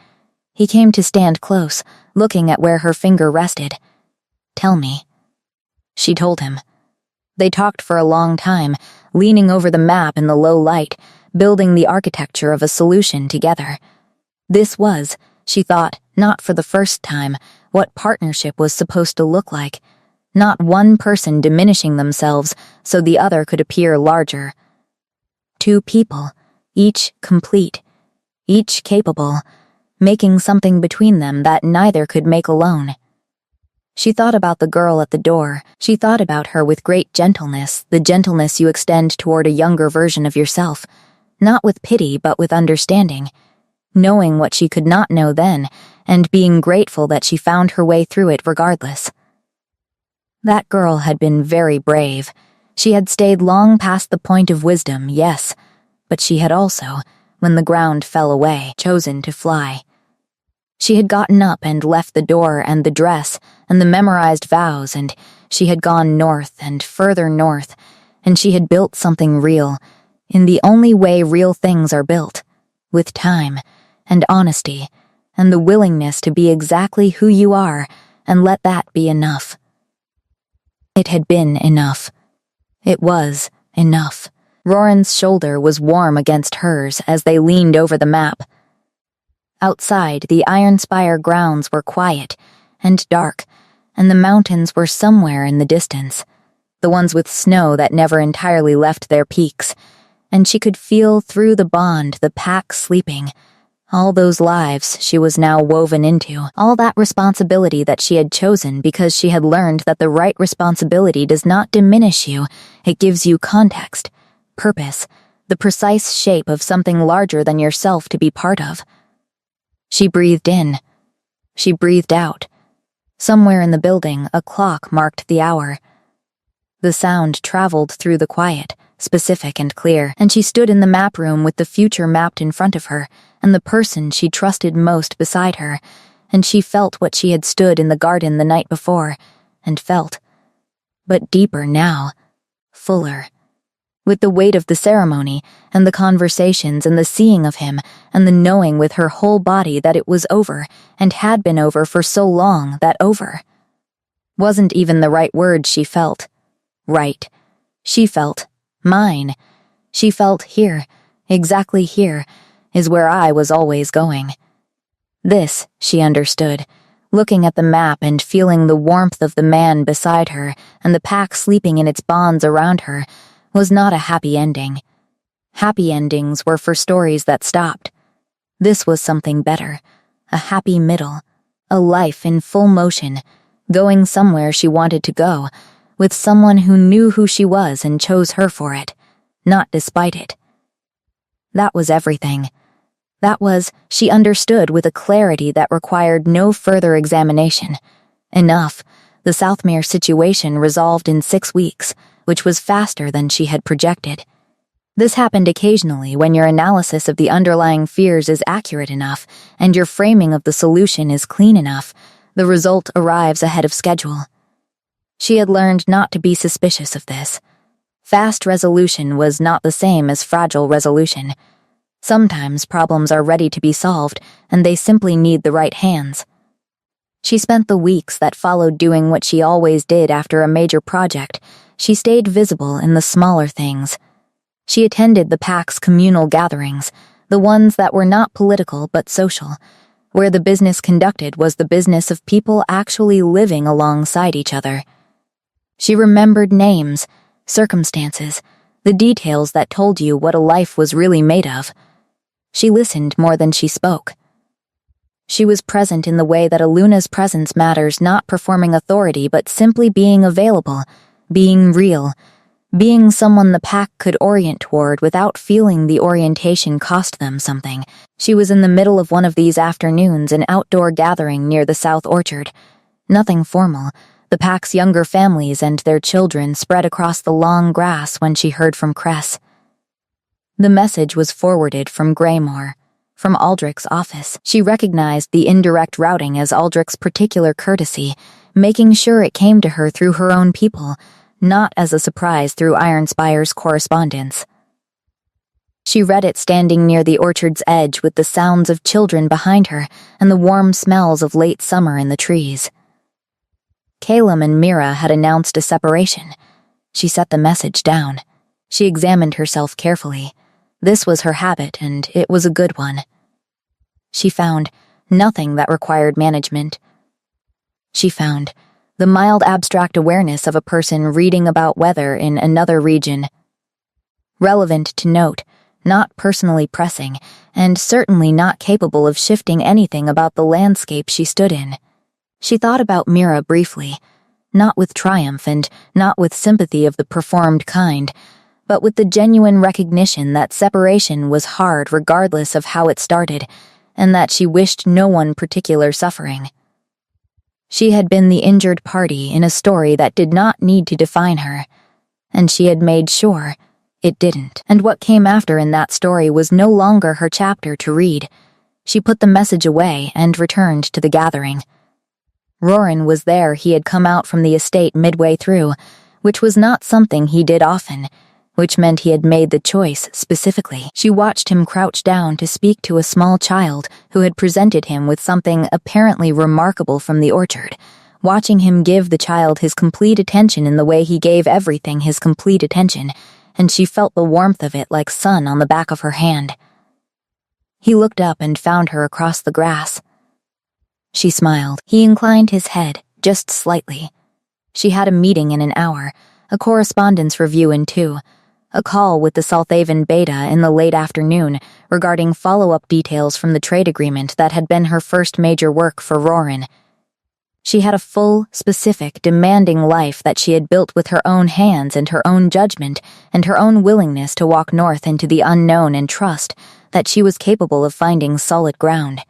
He came to stand close, looking at where her finger rested. "Tell me." She told him. They talked for a long time, leaning over the map in the low light, building the architecture of a solution together. This was, she thought, not for the first time, what partnership was supposed to look like. Not one person diminishing themselves so the other could appear larger. 2 people, each complete, each capable, making something between them that neither could make alone. She thought about the girl at the door. She thought about her with great gentleness, the gentleness you extend toward a younger version of yourself, not with pity but with understanding, knowing what she could not know then, and being grateful that she found her way through it regardless. That girl had been very brave. She had stayed long past the point of wisdom, yes, but she had also, when the ground fell away, chosen to fly. She had gotten up and left the door and the dress and the memorized vows, and she had gone north and further north, and she had built something real, in the only way real things are built, with time and honesty and the willingness to be exactly who you are and let that be enough. It had been enough. It was enough. Roran's shoulder was warm against hers as they leaned over the map. Outside, the Ironspire grounds were quiet and dark, and the mountains were somewhere in the distance, the ones with snow that never entirely left their peaks, and she could feel through the bond the pack sleeping. All those lives she was now woven into, all that responsibility that she had chosen because she had learned that the right responsibility does not diminish you, it gives you context, purpose, the precise shape of something larger than yourself to be part of. She breathed in. She breathed out. Somewhere in the building, a clock marked the hour. The sound traveled through the quiet, specific and clear, and she stood in the map room with the future mapped in front of her, and the person she trusted most beside her, and she felt what she had stood in the garden the night before, and felt. But deeper now, fuller. With the weight of the ceremony, and the conversations and the seeing of him, and the knowing with her whole body that it was over, and had been over for so long that over. Wasn't even the right word she felt. Right. She felt. Mine. She felt here, exactly here, is where I was always going. This, she understood, looking at the map and feeling the warmth of the man beside her and the pack sleeping in its bonds around her, was not a happy ending. Happy endings were for stories that stopped. This was something better, a happy middle, a life in full motion, going somewhere she wanted to go, with someone who knew who she was and chose her for it, not despite it. That was everything. That was, she understood with a clarity that required no further examination. Enough. The Southmere situation resolved in 6 weeks, which was faster than she had projected. This happened occasionally when your analysis of the underlying fears is accurate enough and your framing of the solution is clean enough, the result arrives ahead of schedule. She had learned not to be suspicious of this. Fast resolution was not the same as fragile resolution. Sometimes problems are ready to be solved, and they simply need the right hands. She spent the weeks that followed doing what she always did after a major project. She stayed visible in the smaller things. She attended the pack's communal gatherings, the ones that were not political but social, where the business conducted was the business of people actually living alongside each other. She remembered names, circumstances, the details that told you what a life was really made of. She listened more than she spoke. She was present in the way that Aluna's presence matters, not performing authority but simply being available, being real, being someone the pack could orient toward without feeling the orientation cost them something. She was in the middle of one of these afternoons, an outdoor gathering near the South Orchard. Nothing formal. The pack's younger families and their children spread across the long grass when she heard from Cress. The message was forwarded from Graymore, from Aldrich's office. She recognized the indirect routing as Aldrich's particular courtesy, making sure it came to her through her own people, not as a surprise through Ironspire's correspondence. She read it standing near the orchard's edge with the sounds of children behind her and the warm smells of late summer in the trees. Calum and Mira had announced a separation. She set the message down. She examined herself carefully. This was her habit, and it was a good one. She found nothing that required management. She found the mild abstract awareness of a person reading about weather in another region. Relevant to note, not personally pressing, and certainly not capable of shifting anything about the landscape she stood in. She thought about Mira briefly, not with triumph and not with sympathy of the performed kind, but with the genuine recognition that separation was hard regardless of how it started, and that she wished no one particular suffering. She had been the injured party in a story that did not need to define her, and she had made sure it didn't. And what came after in that story was no longer her chapter to read. She put the message away and returned to the gathering. Roran was there. He had come out from the estate midway through, which was not something he did often, which meant he had made the choice specifically. She watched him crouch down to speak to a small child who had presented him with something apparently remarkable from the orchard, watching him give the child his complete attention in the way he gave everything his complete attention, and she felt the warmth of it like sun on the back of her hand. He looked up and found her across the grass. She smiled. He inclined his head, just slightly. She had a meeting in an hour, a correspondence review in 2, a call with the Salthaven Beta in the late afternoon regarding follow-up details from the trade agreement that had been her first major work for Roran. She had a full, specific, demanding life that she had built with her own hands and her own judgment and her own willingness to walk north into the unknown and trust that she was capable of finding solid ground.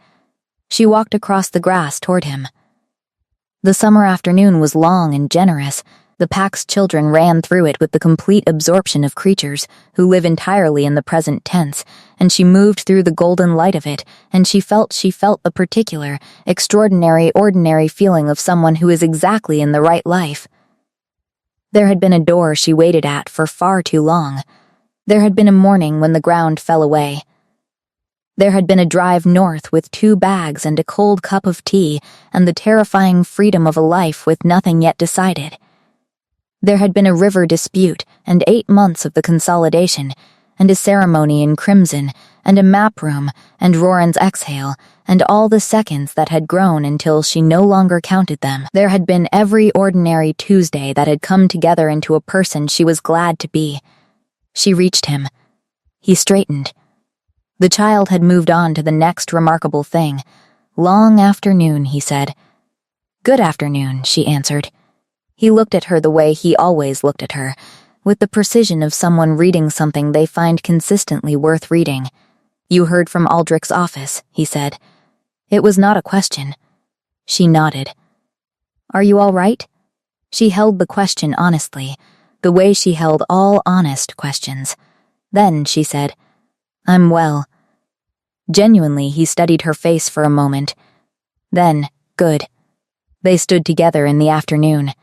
She walked across the grass toward him. The summer afternoon was long and generous. The pack's children ran through it with the complete absorption of creatures who live entirely in the present tense, and she moved through the golden light of it, and she felt the particular, extraordinary, ordinary feeling of someone who is exactly in the right life. There had been a door she waited at for far too long. There had been a morning when the ground fell away. There had been a drive north with 2 bags and a cold cup of tea and the terrifying freedom of a life with nothing yet decided. There had been a river dispute and 8 months of the consolidation, and a ceremony in crimson, and a map room, and Roran's exhale, and all the seconds that had grown until she no longer counted them. There had been every ordinary Tuesday that had come together into a person she was glad to be. She reached him. He straightened. The child had moved on to the next remarkable thing. "Long afternoon," he said. "Good afternoon," she answered. He looked at her the way he always looked at her, with the precision of someone reading something they find consistently worth reading. "You heard from Aldrich's office," he said. It was not a question. She nodded. "Are you all right?" She held the question honestly, the way she held all honest questions. Then she said, "I'm well." Genuinely, he studied her face for a moment. Then, "Good." They stood together in the afternoon.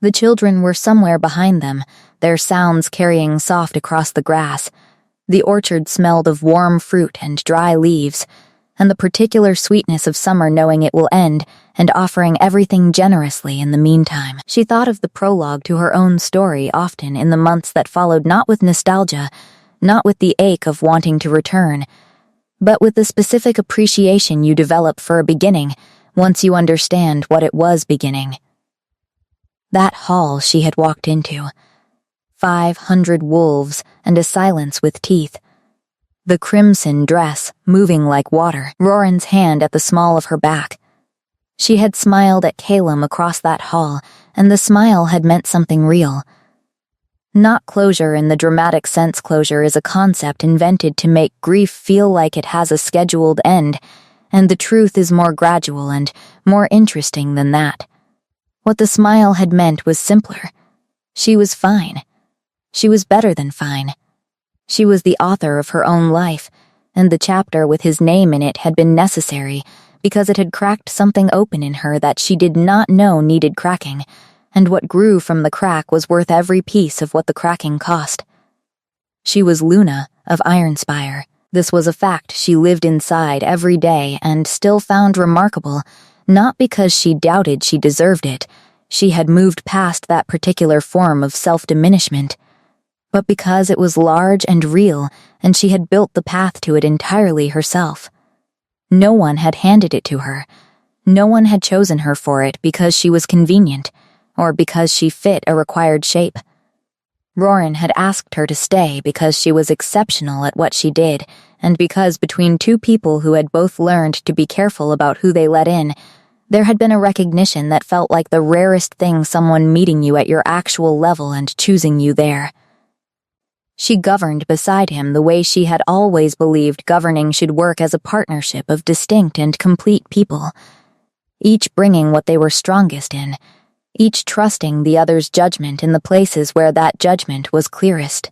The children were somewhere behind them, their sounds carrying soft across the grass. The orchard smelled of warm fruit and dry leaves, and the particular sweetness of summer knowing it will end and offering everything generously in the meantime. She thought of the prologue to her own story often in the months that followed, not with nostalgia, not with the ache of wanting to return, but with the specific appreciation you develop for a beginning once you understand what it was beginning. That hall she had walked into. 500 wolves and a silence with teeth. The crimson dress moving like water, Roran's hand at the small of her back. She had smiled at Calum across that hall, and the smile had meant something real. Not closure in the dramatic sense. Closure is a concept invented to make grief feel like it has a scheduled end, and the truth is more gradual and more interesting than that. What the smile had meant was simpler. She was fine. She was better than fine. She was the author of her own life, and the chapter with his name in it had been necessary because it had cracked something open in her that she did not know needed cracking, and what grew from the crack was worth every piece of what the cracking cost. She was Luna of Ironspire. This was a fact she lived inside every day and still found remarkable, not because she doubted she deserved it. She had moved past that particular form of self-diminishment, but because it was large and real, and she had built the path to it entirely herself. No one had handed it to her. No one had chosen her for it because she was convenient, or because she fit a required shape. Roran had asked her to stay because she was exceptional at what she did, and because between 2 people who had both learned to be careful about who they let in, there had been a recognition that felt like the rarest thing, someone meeting you at your actual level and choosing you there. She governed beside him the way she had always believed governing should work, as a partnership of distinct and complete people, each bringing what they were strongest in, each trusting the other's judgment in the places where that judgment was clearest.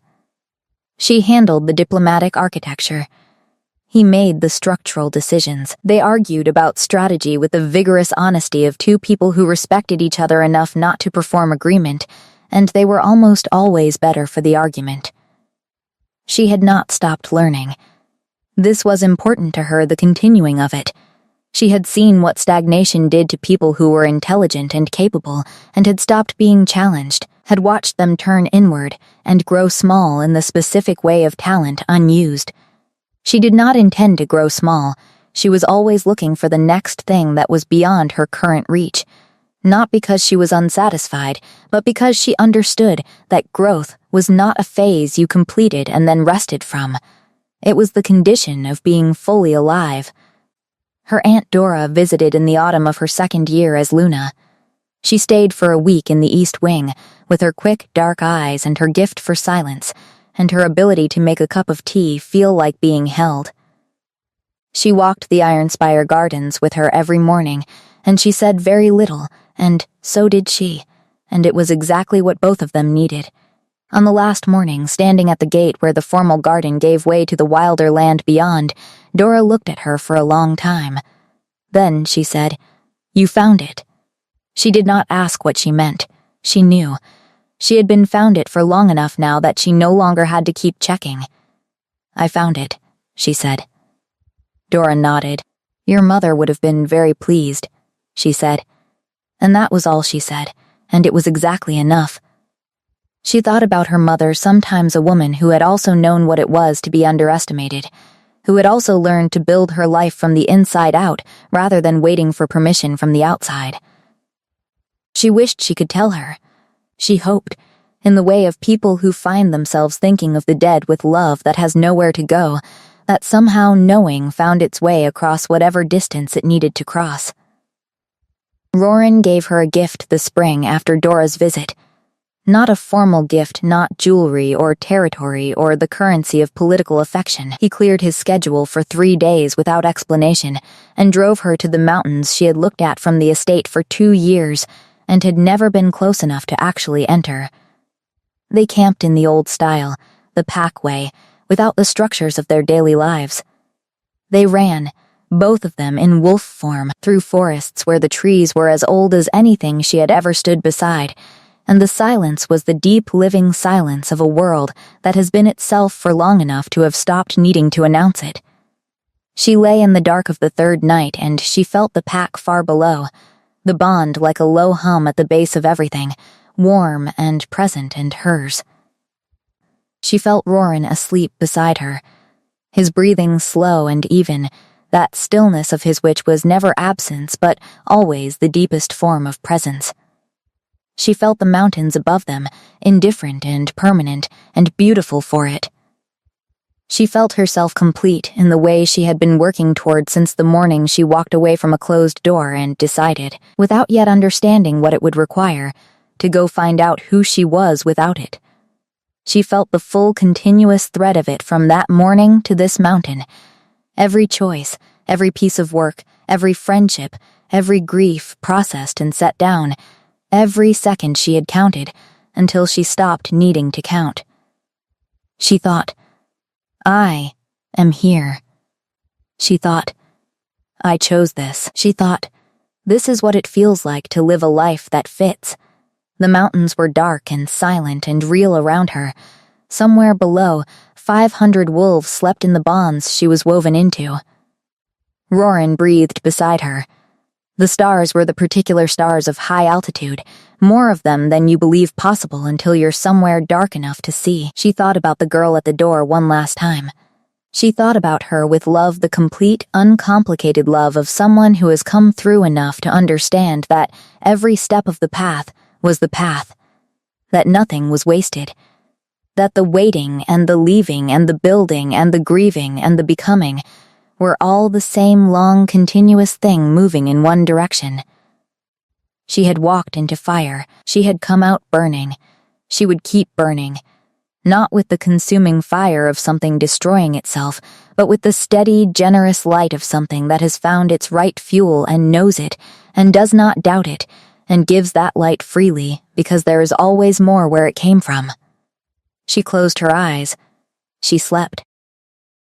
She handled the diplomatic architecture. He made the structural decisions. They argued about strategy with the vigorous honesty of 2 people who respected each other enough not to perform agreement, and they were almost always better for the argument. She had not stopped learning. This was important to her, the continuing of it. She had seen what stagnation did to people who were intelligent and capable, and had stopped being challenged, had watched them turn inward and grow small in the specific way of talent unused. She did not intend to grow small. She was always looking for the next thing that was beyond her current reach. Not because she was unsatisfied, but because she understood that growth was not a phase you completed and then rested from. It was the condition of being fully alive. Her Aunt Dora visited in the autumn of her second year as Luna. She stayed for a week in the East Wing, with her quick, dark eyes and her gift for silence, and her ability to make a cup of tea feel like being held. She walked the Ironspire Gardens with her every morning, and she said very little, and so did she, and it was exactly what both of them needed. On the last morning, standing at the gate where the formal garden gave way to the wilder land beyond, Dora looked at her for a long time. Then she said, "You found it." She did not ask what she meant. She knew. She had been found it for long enough now that she no longer had to keep checking. "I found it," she said. Dora nodded. "Your mother would have been very pleased," she said. And that was all she said, and it was exactly enough. She thought about her mother, sometimes a woman who had also known what it was to be underestimated, who had also learned to build her life from the inside out rather than waiting for permission from the outside. She wished she could tell her. She hoped, in the way of people who find themselves thinking of the dead with love that has nowhere to go, that somehow knowing found its way across whatever distance it needed to cross. Roran gave her a gift this spring after Dora's visit. Not a formal gift, not jewelry or territory or the currency of political affection. He cleared his schedule for 3 days without explanation and drove her to the mountains she had looked at from the estate for 2 years and had never been close enough to actually enter. They camped in the old style, the pack way, without the structures of their daily lives. They ran, both of them in wolf form, through forests where the trees were as old as anything she had ever stood beside, and the silence was the deep living silence of a world that has been itself for long enough to have stopped needing to announce it. She lay in the dark of the third night, and she felt the pack far below, the bond like a low hum at the base of everything, warm and present and hers. She felt Roran asleep beside her, his breathing slow and even, that stillness of his which was never absence but always the deepest form of presence. She felt the mountains above them, indifferent and permanent and beautiful for it. She felt herself complete in the way she had been working toward since the morning she walked away from a closed door and decided, without yet understanding what it would require, to go find out who she was without it. She felt the full continuous thread of it from that morning to this mountain. Every choice, every piece of work, every friendship, every grief processed and set down, every second she had counted, until she stopped needing to count. She thought, "I am here." She thought, "I chose this." She thought, "This is what it feels like to live a life that fits." The mountains were dark and silent and real around her. Somewhere below, 500 wolves slept in the bonds she was woven into. Roran breathed beside her. The stars were the particular stars of high altitude, more of them than you believe possible until you're somewhere dark enough to see. She thought about the girl at the door one last time. She thought about her with love, the complete, uncomplicated love of someone who has come through enough to understand that every step of the path was the path, that nothing was wasted, that the waiting and the leaving and the building and the grieving and the becoming were all the same long, continuous thing moving in one direction. She had walked into fire. She had come out burning. She would keep burning, not with the consuming fire of something destroying itself, but with the steady, generous light of something that has found its right fuel and knows it, and does not doubt it, and gives that light freely, because there is always more where it came from. She closed her eyes. She slept.